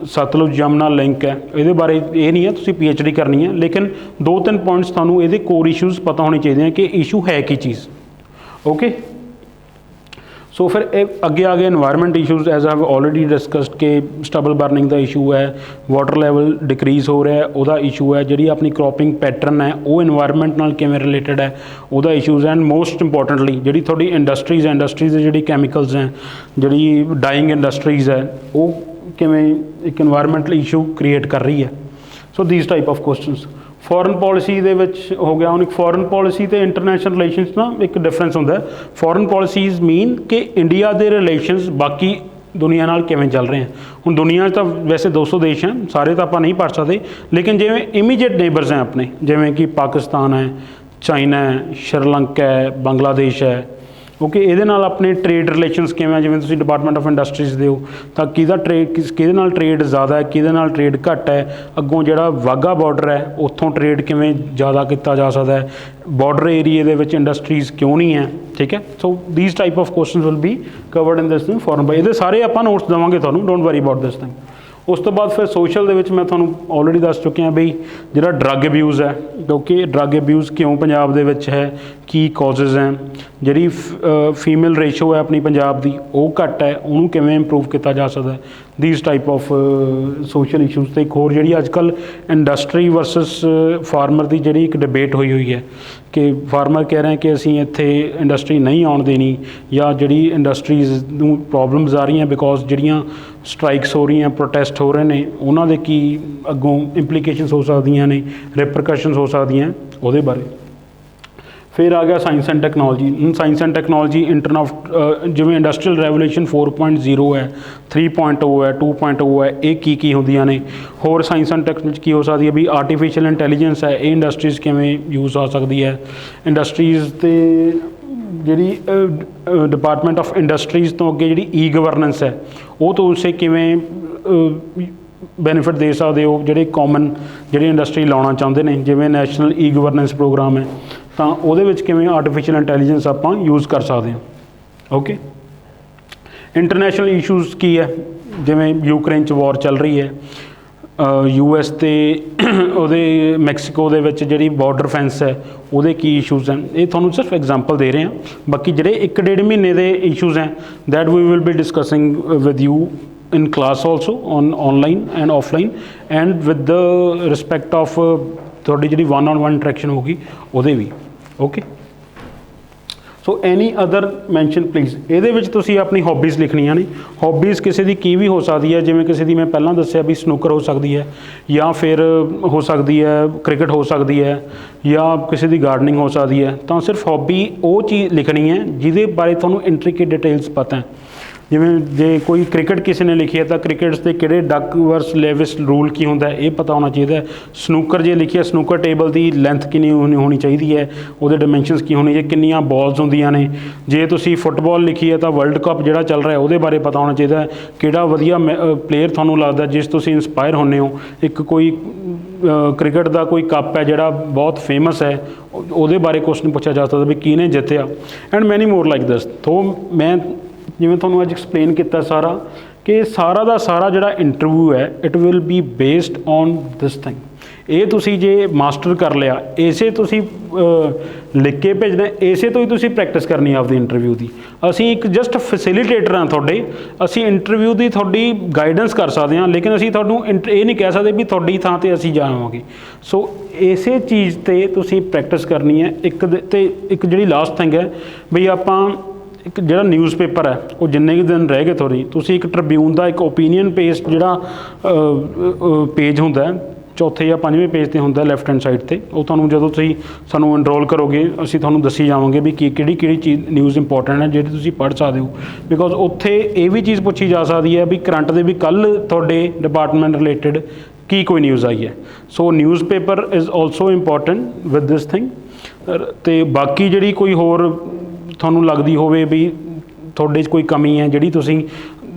ਸਤਲੁਜ ਜਮਨਾ ਲਿੰਕ ਹੈ, ਇਹਦੇ ਬਾਰੇ ਇਹ ਨਹੀਂ ਹੈ ਤੁਸੀਂ PhD ਕਰਨੀ ਹੈ ਲੇਕਿਨ 2-3 ਪੁਆਇੰਟਸ ਤੁਹਾਨੂੰ ਇਹਦੇ ਕੋਰ ਇਸ਼ੂਜ਼ ਪਤਾ ਹੋਣੇ ਚਾਹੀਦੇ ਆ ਕਿ ਇਸ਼ੂ ਹੈ ਕੀ ਚੀਜ਼। ਓਕੇ, ਸੋ ਫਿਰ ਇਹ ਅੱਗੇ ਆ ਗਿਆ environment issues as I have already discussed ਕਿ ਸਟਬਲ ਬਰਨਿੰਗ ਦਾ ਇਸ਼ੂ ਹੈ, ਵਾਟਰ ਲੈਵਲ ਡਿਕਰੀਜ਼ ਹੋ ਰਿਹਾ ਉਹਦਾ ਇਸ਼ੂ ਹੈ, ਜਿਹੜੀ ਆਪਣੀ ਕ੍ਰੋਪਿੰਗ ਪੈਟਰਨ ਹੈ ਉਹ ਇਨਵਾਇਰਨਮੈਂਟ ਨਾਲ ਕਿਵੇਂ ਰਿਲੇਟਡ ਹੈ ਉਹਦਾ ਇਸ਼ੂਜ਼, ਐਂਡ ਮੋਸਟ ਇੰਪੋਰਟੈਂਟਲੀ ਜਿਹੜੀ ਤੁਹਾਡੀ ਇੰਡਸਟਰੀਜ਼ ਦੇ ਜਿਹੜੀ ਕੈਮੀਕਲਸ ਹੈ, ਜਿਹੜੀ ਡਾਈਇੰਗ ਇੰਡਸਟਰੀਜ਼ ਹੈ ਉਹ ਕਿਵੇਂ ਇੱਕ ਇਨਵਾਇਰਨਮੈਂਟਲ ਇਸ਼ੂ ਕ੍ਰੀਏਟ ਕਰ ਰਹੀ ਹੈ। So these type of questions. Foreign policy ਦੇ ਵਿੱਚ ਹੋ ਗਿਆ, ਹੁਣ ਇੱਕ ਫੋਰਨ ਪੋਲਿਸੀ ਅਤੇ ਇੰਟਰਨੈਸ਼ਨਲ ਰਿਲੇਸ਼ਨਸ ਨਾ ਇੱਕ ਡਿਫਰੈਂਸ ਹੁੰਦਾ। ਫੋਰਨ ਪੋਲਿਸੀਜ਼ ਮੀਨ ਕਿ ਇੰਡੀਆ ਦੇ ਰਿਲੇਸ਼ਨਸ ਬਾਕੀ ਦੁਨੀਆ ਨਾਲ ਕਿਵੇਂ ਚੱਲ ਰਹੇ ਹਨ। ਹੁਣ ਦੁਨੀਆ 'ਚ ਤਾਂ ਵੈਸੇ 200 ਦੇਸ਼ ਹੈ, ਸਾਰੇ ਤਾਂ ਆਪਾਂ ਨਹੀਂ ਪੜ੍ਹ ਸਕਦੇ, ਲੇਕਿਨ ਜਿਵੇਂ ਇਮੀਡੀਏਟ ਨੇਬਰਸ ਹੈ ਆਪਣੇ, ਜਿਵੇਂ ਕਿ ਪਾਕਿਸਤਾਨ ਹੈ, ਚਾਈਨਾ ਹੈ, ਸ਼੍ਰੀਲੰਕਾ ਹੈ, ਬੰਗਲਾਦੇਸ਼ ਹੈ। ਓਕੇ, ਇਹਦੇ ਨਾਲ ਆਪਣੇ ਟਰੇਡ ਰਿਲੇਸ਼ਨਸ ਕਿਵੇਂ, ਜਿਵੇਂ ਤੁਸੀਂ ਡਿਪਾਰਟਮੈਂਟ ਆਫ ਇੰਡਸਟਰੀਜ਼ ਦੇ ਹੋ ਤਾਂ ਕਿਹਦੇ ਨਾਲ ਟਰੇਡ ਜ਼ਿਆਦਾ ਹੈ, ਕਿਹਦੇ ਨਾਲ ਟਰੇਡ ਘੱਟ ਹੈ, ਅੱਗੋਂ ਜਿਹੜਾ ਵਾਹਗਾ ਬਾਰਡਰ ਹੈ ਉੱਥੋਂ ਟਰੇਡ ਕਿਵੇਂ ਜ਼ਿਆਦਾ ਕੀਤਾ ਜਾ ਸਕਦਾ ਹੈ, ਬਾਰਡਰ ਏਰੀਏ ਦੇ ਵਿੱਚ ਇੰਡਸਟਰੀਜ਼ ਕਿਉਂ ਨਹੀਂ ਹੈ, ਠੀਕ ਹੈ। So these type of questions will be covered in this thing foreign. ਇਹਦੇ ਸਾਰੇ ਆਪਾਂ ਨੋਟਸ ਦੇਵਾਂਗੇ ਤੁਹਾਨੂੰ, don't worry about this thing. ਉਸ ਤੋਂ ਬਾਅਦ ਫਿਰ ਸੋਸ਼ਲ ਦੇ ਵਿੱਚ ਮੈਂ ਤੁਹਾਨੂੰ ਆਲਰੇਡੀ ਦੱਸ ਚੁੱਕਿਆ ਬਈ ਜਿਹੜਾ ਡਰੱਗ ਅਬਿਊਜ਼ ਹੈ, ਕਿਉਂਕਿ ਡਰੱਗ ਅਬਿਊਜ਼ ਕਿਉਂ ਪੰਜਾਬ ਦੇ ਵਿੱਚ ਹੈ, ਕੀ ਕਾਜ਼ਜ਼ ਹੈ, ਜਿਹੜੀ ਫੀਮੇਲ ਰੇਸ਼ੋ ਹੈ ਆਪਣੀ ਪੰਜਾਬ ਦੀ ਉਹ ਘੱਟ ਹੈ, ਉਹਨੂੰ ਕਿਵੇਂ ਇੰਪਰੂਵ ਕੀਤਾ ਜਾ ਸਕਦਾ, ਦੀਸ ਟਾਈਪ ਆਫ ਸੋਸ਼ਲ ਇਸ਼ੂਜ਼। ਅਤੇ ਇੱਕ ਹੋਰ ਜਿਹੜੀ ਅੱਜ ਕੱਲ੍ਹ ਇੰਡਸਟਰੀ ਵਰਸਸ ਫਾਰਮਰ ਦੀ ਜਿਹੜੀ ਇੱਕ ਡਿਬੇਟ ਹੋਈ ਹੈ ਕਿ ਫਾਰਮਰ ਕਹਿ ਰਹੇ ਕਿ ਅਸੀਂ ਇੱਥੇ ਇੰਡਸਟਰੀ ਨਹੀਂ ਆਉਣ ਦੇਣੀ, ਜਾਂ ਜਿਹੜੀ ਇੰਡਸਟਰੀਜ਼ ਨੂੰ ਪ੍ਰੋਬਲਮਸ ਆ ਰਹੀਆਂ ਬਿਕੋਜ਼ ਜਿਹੜੀਆਂ ਸਟਰਾਈਕਸ ਹੋ ਰਹੀਆਂ, ਪ੍ਰੋਟੈਸਟ ਹੋ ਰਹੇ ਨੇ, ਉਹਨਾਂ ਦੇ ਕੀ ਅੱਗੋਂ ਇੰਪਲੀਕੇਸ਼ਨਸ ਹੋ ਸਕਦੀਆਂ ਨੇ, ਰਿਪਰਕਸ਼ਨਸ ਹੋ ਸਕਦੀਆਂ, ਉਹਦੇ ਬਾਰੇ। ਫਿਰ ਆ ਗਿਆ ਸਾਇੰਸ ਐਂਡ ਟੈਕਨੋਲੋਜੀ। ਹੁਣ ਸਾਇੰਸ ਐਂਡ ਟੈਕਨੋਲੋਜੀ ਜਿਵੇਂ ਇੰਡਸਟਰੀਅਲ ਰੈਵੋਲੂਸ਼ਨ 4.0 ਹੈ, 3.0 ਹੈ, 2.0 ਹੈ, ਇਹ ਕੀ ਹੁੰਦੀਆਂ ਨੇ। ਹੋਰ ਸਾਇੰਸ ਐਂਡ ਟੈਕਨੋਲੋਜੀ ਕੀ ਹੋ ਸਕਦੀ ਹੈ ਵੀ ਆਰਟੀਫਿਸ਼ੀਅਲ ਇੰਟੈਲੀਜੈਂਸ ਹੈ, ਇਹ ਇੰਡਸਟਰੀਜ਼ ਕਿਵੇਂ ਯੂਜ਼ ਹੋ ਸਕਦੀ ਹੈ। ਇੰਡਸਟਰੀਜ਼ 'ਤੇ ਜਿਹੜੀ ਡਿਪਾਰਟਮੈਂਟ ਆਫ ਇੰਡਸਟਰੀਜ਼ ਤੋਂ ਅੱਗੇ ਜਿਹੜੀ ਈ ਗਵਰਨੈਂਸ ਹੈ ਉਹ ਤੁਸੀਂ ਕਿਵੇਂ ਬੈਨੀਫਿਟ ਦੇ ਸਕਦੇ ਹੋ, ਜਿਹੜੇ ਕਾਮਨ ਜਿਹੜੀ ਇੰਡਸਟਰੀ ਲਾਉਣਾ ਚਾਹੁੰਦੇ ਨੇ, ਜਿਵੇਂ ਨੈਸ਼ਨਲ ਈ ਗਵਰਨੈਂਸ ਪ੍ਰੋਗਰਾਮ ਹੈ ਤਾਂ ਉਹਦੇ ਵਿੱਚ ਕਿਵੇਂ ਆਰਟੀਫਿਸ਼ੀਅਲ ਇੰਟੈਲੀਜੈਂਸ ਆਪਾਂ ਯੂਜ਼ ਕਰ ਸਕਦੇ ਹਾਂ। ਓਕੇ, ਇੰਟਰਨੈਸ਼ਨਲ ਇਸ਼ੂਜ਼ ਕੀ ਹੈ, ਜਿਵੇਂ ਯੂਕਰੇਨ 'ਚ ਵਾਰ ਚੱਲ ਰਹੀ ਹੈ, US ਅਤੇ ਉਹਦੇ ਮੈਕਸੀਕੋ ਦੇ ਵਿੱਚ ਜਿਹੜੀ ਬਾਰਡਰ ਫੈਂਸ ਹੈ ਉਹਦੇ ਕੀ ਇਸ਼ੂਜ਼ ਹਨ, ਇਹ ਤੁਹਾਨੂੰ ਸਿਰਫ ਐਗਜ਼ਾਮਪਲ ਦੇ ਰਹੇ ਹਾਂ। ਬਾਕੀ ਜਿਹੜੇ 1-1.5 ਮਹੀਨੇ ਦੇ ਇਸ਼ੂਜ਼ ਹੈ that we will be discussing with you in class also on online and offline and with the respect of ਤੁਹਾਡੀ ਜਿਹੜੀ one-on-one ਇੰਟਰੈਕਸ਼ਨ ਹੋਊਗੀ ਉਹਦੇ ਵੀ। Okay, so any other mention please. ਇਹਦੇ ਵਿੱਚ ਤੁਸੀਂ ਆਪਣੀ ਹੌਬੀਜ਼ ਲਿਖਣੀਆਂ ਨੇ। ਹੌਬੀਜ਼ ਕਿਸੇ ਦੀ ਕੀ ਵੀ ਹੋ ਸਕਦੀ ਹੈ, ਜਿਵੇਂ ਕਿਸੇ ਦੀ ਮੈਂ ਪਹਿਲਾਂ ਦੱਸਿਆ ਵੀ ਸਨੂਕਰ ਹੋ ਸਕਦੀ ਹੈ, ਜਾਂ ਫਿਰ ਹੋ ਸਕਦੀ ਹੈ ਕ੍ਰਿਕਟ ਹੋ ਸਕਦੀ ਹੈ, ਜਾਂ ਕਿਸੇ ਦੀ ਗਾਰਡਨਿੰਗ ਹੋ ਸਕਦੀ ਹੈ। ਤਾਂ ਸਿਰਫ ਹੌਬੀ ਉਹ ਚੀਜ਼ ਲਿਖਣੀ ਹੈ ਜਿਹਦੇ ਬਾਰੇ ਤੁਹਾਨੂੰ ਇੰਟਰੀਕੇਟ ਡਿਟੇਲਸ ਪਤਾ ਹੈ। ਜਿਵੇਂ ਜੇ ਕੋਈ ਕ੍ਰਿਕਟ ਕਿਸੇ ਨੇ ਲਿਖੀ ਹੈ ਤਾਂ ਕ੍ਰਿਕਟਸ ਦੇ ਕਿਹੜੇ ਡਕਵਰਸ ਲੇਵਿਸ ਰੂਲ ਕੀ ਹੁੰਦਾ ਇਹ ਪਤਾ ਹੋਣਾ ਚਾਹੀਦਾ। ਸਨੂਕਰ ਜੇ ਲਿਖੀ ਹੈ ਸਨੂਕਰ ਟੇਬਲ ਦੀ ਲੈਂਥ ਕਿੰਨੀ ਹੋਣੀ ਚਾਹੀਦੀ ਹੈ, ਉਹਦੇ ਡਾਇਮੈਂਸ਼ਨਸ ਕੀ ਹੋਣੇ ਚਾਹੀਦੇ, ਕਿੰਨੀਆਂ ਬਾਲਸ ਹੁੰਦੀਆਂ ਨੇ। ਜੇ ਤੁਸੀਂ ਫੁੱਟਬਾਲ ਲਿਖੀ ਹੈ ਤਾਂ ਵਰਲਡ ਕੱਪ ਜਿਹੜਾ ਚੱਲ ਰਿਹਾ ਉਹਦੇ ਬਾਰੇ ਪਤਾ ਹੋਣਾ ਚਾਹੀਦਾ। ਕਿਹੜਾ ਵਧੀਆ ਪਲੇਅਰ ਤੁਹਾਨੂੰ ਲੱਗਦਾ ਜਿਸ ਤੁਸੀਂ ਇੰਸਪਾਇਰ ਹੁੰਦੇ ਹੋ। ਇੱਕ ਕੋਈ ਕ੍ਰਿਕਟ ਦਾ ਕੋਈ ਕੱਪ ਹੈ ਜਿਹੜਾ ਬਹੁਤ ਫੇਮਸ ਹੈ ਉਹਦੇ ਬਾਰੇ ਕੁਐਸਚਨ ਪੁੱਛਿਆ ਜਾ ਸਕਦਾ ਵੀ ਕਿਹਨੇ ਜਿੱਤਿਆ, ਐਂਡ ਮੈਨੀ ਮੋਰ ਲਾਈਕ ਦਿਸ। ਤੋਂ ਮੈਂ ਜਿਵੇਂ ਤੁਹਾਨੂੰ ਅੱਜ ਐਕਸਪਲੇਨ ਕੀਤਾ ਸਾਰਾ ਕਿ ਸਾਰਾ ਦਾ ਸਾਰਾ ਜਿਹੜਾ ਇੰਟਰਵਿਊ ਹੈ it will be based on this thing. ਇਹ ਤੁਸੀਂ ਜੇ ਮਾਸਟਰ ਕਰ ਲਿਆ ਇਸੇ ਤੁਸੀਂ ਲਿਖ ਕੇ ਭੇਜਣਾ, ਇਸੇ ਤੋਂ ਹੀ ਤੁਸੀਂ ਪ੍ਰੈਕਟਿਸ ਕਰਨੀ ਆਪਦੀ ਇੰਟਰਵਿਊ ਦੀ। ਅਸੀਂ ਇੱਕ ਜਸਟ ਫੈਸਿਲੀਟੇਟਰ ਹਾਂ ਤੁਹਾਡੇ, ਅਸੀਂ ਇੰਟਰਵਿਊ ਦੀ ਤੁਹਾਡੀ ਗਾਈਡੈਂਸ ਕਰ ਸਕਦੇ ਹਾਂ, ਲੇਕਿਨ ਅਸੀਂ ਤੁਹਾਨੂੰ ਇਹ ਨਹੀਂ ਕਹਿ ਸਕਦੇ ਵੀ ਤੁਹਾਡੀ ਥਾਂ 'ਤੇ ਅਸੀਂ ਜਾਵਾਂਗੇ। ਸੋ ਇਸੇ ਚੀਜ਼ 'ਤੇ ਤੁਸੀਂ ਪ੍ਰੈਕਟਿਸ ਕਰਨੀ ਹੈ। ਇੱਕ ਜਿਹੜੀ ਲਾਸਟ ਥਿੰਗ ਹੈ ਬਈ ਆਪਾਂ ਇੱਕ ਜਿਹੜਾ ਨਿਊਜ਼ਪੇਪਰ ਹੈ ਉਹ ਜਿੰਨੇ ਕੁ ਦਿਨ ਰਹਿ ਗਏ ਤੁਸੀਂ ਇੱਕ ਟ੍ਰਿਬਿਊਨ ਦਾ ਇੱਕ ਓਪੀਨੀਅਨ ਪੇਜ ਜਿਹੜਾ ਪੇਜ ਹੁੰਦਾ ਚੌਥੇ ਜਾਂ ਪੰਜਵੇਂ ਪੇਜ 'ਤੇ ਹੁੰਦਾ ਲੈਫਟ ਹੈਂਡ ਸਾਈਡ 'ਤੇ, ਉਹ ਤੁਹਾਨੂੰ ਜਦੋਂ ਤੁਸੀਂ ਸਾਨੂੰ ਐਨਰੋਲ ਕਰੋਗੇ ਅਸੀਂ ਤੁਹਾਨੂੰ ਦੱਸੀ ਜਾਵਾਂਗੇ ਵੀ ਕਿਹੜੀ ਚੀਜ਼ ਨਿਊਜ਼ ਇੰਪੋਰਟੈਂਟ ਹੈ ਜਿਹੜੀ ਤੁਸੀਂ ਪੜ੍ਹ ਸਕਦੇ ਹੋ। ਬਿਕੋਜ਼ ਉੱਥੇ ਇਹ ਵੀ ਚੀਜ਼ ਪੁੱਛੀ ਜਾ ਸਕਦੀ ਹੈ ਵੀ ਕਰੰਟ ਦੇ ਵੀ ਕੱਲ੍ਹ ਤੁਹਾਡੇ ਡਿਪਾਰਟਮੈਂਟ ਰਿਲੇਟਡ ਕੀ ਕੋਈ ਨਿਊਜ਼ ਆਈ ਹੈ। So newspaper is also important with this thing. ਅਤੇ ਬਾਕੀ ਜਿਹੜੀ ਕੋਈ ਹੋਰ ਤੁਹਾਨੂੰ ਲੱਗਦੀ ਹੋਵੇ ਵੀ ਤੁਹਾਡੇ 'ਚ ਕੋਈ ਕਮੀ ਹੈ ਜਿਹੜੀ ਤੁਸੀਂ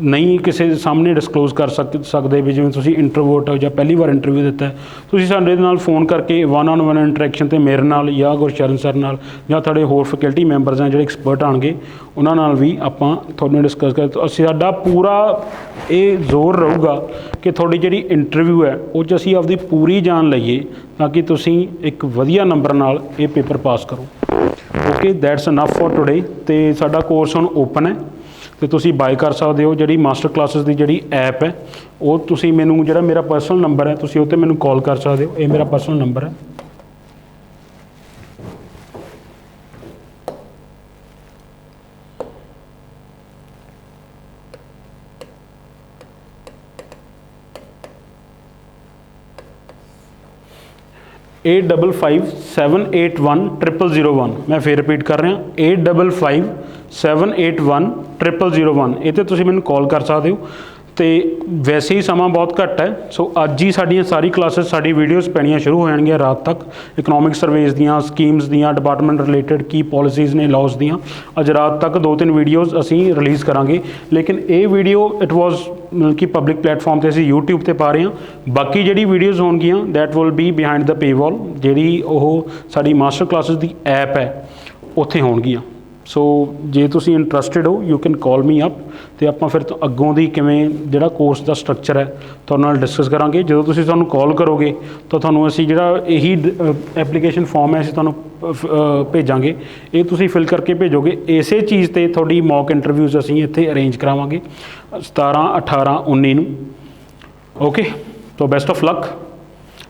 ਨਹੀਂ ਕਿਸੇ ਦੇ ਸਾਹਮਣੇ ਡਿਸਕਲੋਜ਼ ਕਰ ਸਕਦੇ ਵੀ ਜਿਵੇਂ ਤੁਸੀਂ ਇੰਟਰੋਵਰਟ ਹੋ ਜਾਂ ਪਹਿਲੀ ਵਾਰ ਇੰਟਰਵਿਊ ਦਿੱਤਾ, ਤੁਸੀਂ ਸਾਡੇ ਨਾਲ ਫੋਨ ਕਰਕੇ 1-on-1 ਇੰਟਰੈਕਸ਼ਨ 'ਤੇ ਮੇਰੇ ਨਾਲ ਜਾਂ ਗੁਰਸ਼ਰਨ ਸਰ ਨਾਲ ਜਾਂ ਤੁਹਾਡੇ ਹੋਰ ਫੈਕਲਟੀ ਮੈਂਬਰਸ ਆ ਜਿਹੜੇ ਐਕਸਪਰਟ ਆਉਣਗੇ ਉਹਨਾਂ ਨਾਲ ਵੀ ਆਪਾਂ ਤੁਹਾਨੂੰ ਡਿਸਕਸ ਕਰ। ਸਾਡਾ ਪੂਰਾ ਇਹ ਜ਼ੋਰ ਰਹੂਗਾ ਕਿ ਤੁਹਾਡੀ ਜਿਹੜੀ ਇੰਟਰਵਿਊ ਹੈ ਉਹ 'ਚ ਅਸੀਂ ਆਪਦੀ ਪੂਰੀ ਜਾਨ ਲਈਏ ਤਾਂ ਕਿ ਤੁਸੀਂ ਇੱਕ ਵਧੀਆ ਨੰਬਰ ਨਾਲ ਇਹ ਪੇਪਰ ਪਾਸ ਕਰੋ। Okay, that's enough for today. ਅਤੇ ਸਾਡਾ ਕੋਰਸ ਹੁਣ ਓਪਨ ਹੈ ਅਤੇ ਤੁਸੀਂ ਬਾਏ ਕਰ ਸਕਦੇ ਹੋ। ਜਿਹੜੀ ਮਾਸਟਰ ਕਲਾਸਿਸ ਦੀ ਜਿਹੜੀ ਐਪ ਹੈ ਉਹ ਤੁਸੀਂ ਮੈਨੂੰ ਜਿਹੜਾ ਮੇਰਾ ਪਰਸਨਲ ਨੰਬਰ ਹੈ ਤੁਸੀਂ ਉਹ 'ਤੇ ਮੈਨੂੰ ਕਾਲ ਕਰ ਸਕਦੇ ਹੋ। ਇਹ ਮੇਰਾ ਪਰਸਨਲ ਨੰਬਰ ਹੈ। ਏਟ 5557810001। ਮੈਂ ਫਿਰ ਰਿਪੀਟ ਕਰ ਰਿਹਾ 8557810001। ਇਹ 'ਤੇ ਤੁਸੀਂ ਮੈਨੂੰ ਕਾਲ ਕਰ ਸਕਦੇ ਹੋ। ਅਤੇ ਵੈਸੇ ਹੀ ਸਮਾਂ ਬਹੁਤ ਘੱਟ ਹੈ, ਸੋ ਅੱਜ ਹੀ ਸਾਡੀਆਂ ਸਾਰੀ ਕਲਾਸਿਸ ਸਾਡੀ ਵੀਡੀਓਜ਼ ਪੈਣੀਆਂ ਸ਼ੁਰੂ ਹੋ ਜਾਣਗੀਆਂ ਰਾਤ ਤੱਕ। ਇਕਨੋਮਿਕ ਸਰਵੇਜ਼ ਦੀਆਂ, ਸਕੀਮਸ ਦੀਆਂ, ਡਿਪਾਰਟਮੈਂਟ ਰਿਲੇਟਡ ਕੀ ਪੋਲਿਸੀਜ਼ ਨੇ ਲਾਜ਼ ਦੀਆਂ, ਅੱਜ ਰਾਤ ਤੱਕ 2-3 ਵੀਡੀਓਜ਼ ਅਸੀਂ ਰਿਲੀਜ਼ ਕਰਾਂਗੇ। ਲੇਕਿਨ ਇਹ ਵੀਡੀਓ ਇਟ ਵਾਜ਼ ਮਤਲਬ ਕਿ ਪਬਲਿਕ ਪਲੇਟਫਾਰਮ 'ਤੇ ਅਸੀਂ YouTube 'ਤੇ ਪਾ ਰਹੇ ਹਾਂ। ਬਾਕੀ ਜਿਹੜੀ ਵੀਡੀਓਜ਼ ਹੋਣਗੀਆਂ ਦੈਟ ਵਿਲ ਬੀ ਬਿਹਾਈਂਡ ਦ ਪੇਵਾਲ, ਜਿਹੜੀ ਉਹ ਸਾਡੀ ਮਾਸਟਰ ਕਲਾਸਿਸ ਦੀ ਐਪ ਹੈ ਉੱਥੇ ਹੋਣਗੀਆਂ। ਸੋ ਜੇ ਤੁਸੀਂ ਇੰਟਰਸਟਿਡ ਹੋ you can call me up ਅਤੇ ਆਪਾਂ ਫਿਰ ਤੋਂ ਅੱਗੋਂ ਦੀ ਕਿਵੇਂ ਜਿਹੜਾ ਕੋਰਸ ਦਾ ਸਟਰਕਚਰ ਹੈ ਤੁਹਾਡੇ ਨਾਲ ਡਿਸਕਸ ਕਰਾਂਗੇ। ਜਦੋਂ ਤੁਸੀਂ ਸਾਨੂੰ ਕਾਲ ਕਰੋਗੇ ਤਾਂ ਤੁਹਾਨੂੰ ਅਸੀਂ ਜਿਹੜਾ ਇਹੀ ਐਪਲੀਕੇਸ਼ਨ ਫਾਰਮ ਹੈ ਅਸੀਂ ਤੁਹਾਨੂੰ ਭੇਜਾਂਗੇ, ਇਹ ਤੁਸੀਂ ਫਿਲ ਕਰਕੇ ਭੇਜੋਗੇ। ਇਸੇ ਚੀਜ਼ 'ਤੇ ਤੁਹਾਡੀ ਮੌਕ ਇੰਟਰਵਿਊਜ਼ ਅਸੀਂ ਇੱਥੇ ਅਰੇਂਜ ਕਰਾਵਾਂਗੇ 17, 18, 19 ਨੂੰ। Okay, so best of luck.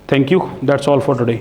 Thank you. That's all for today.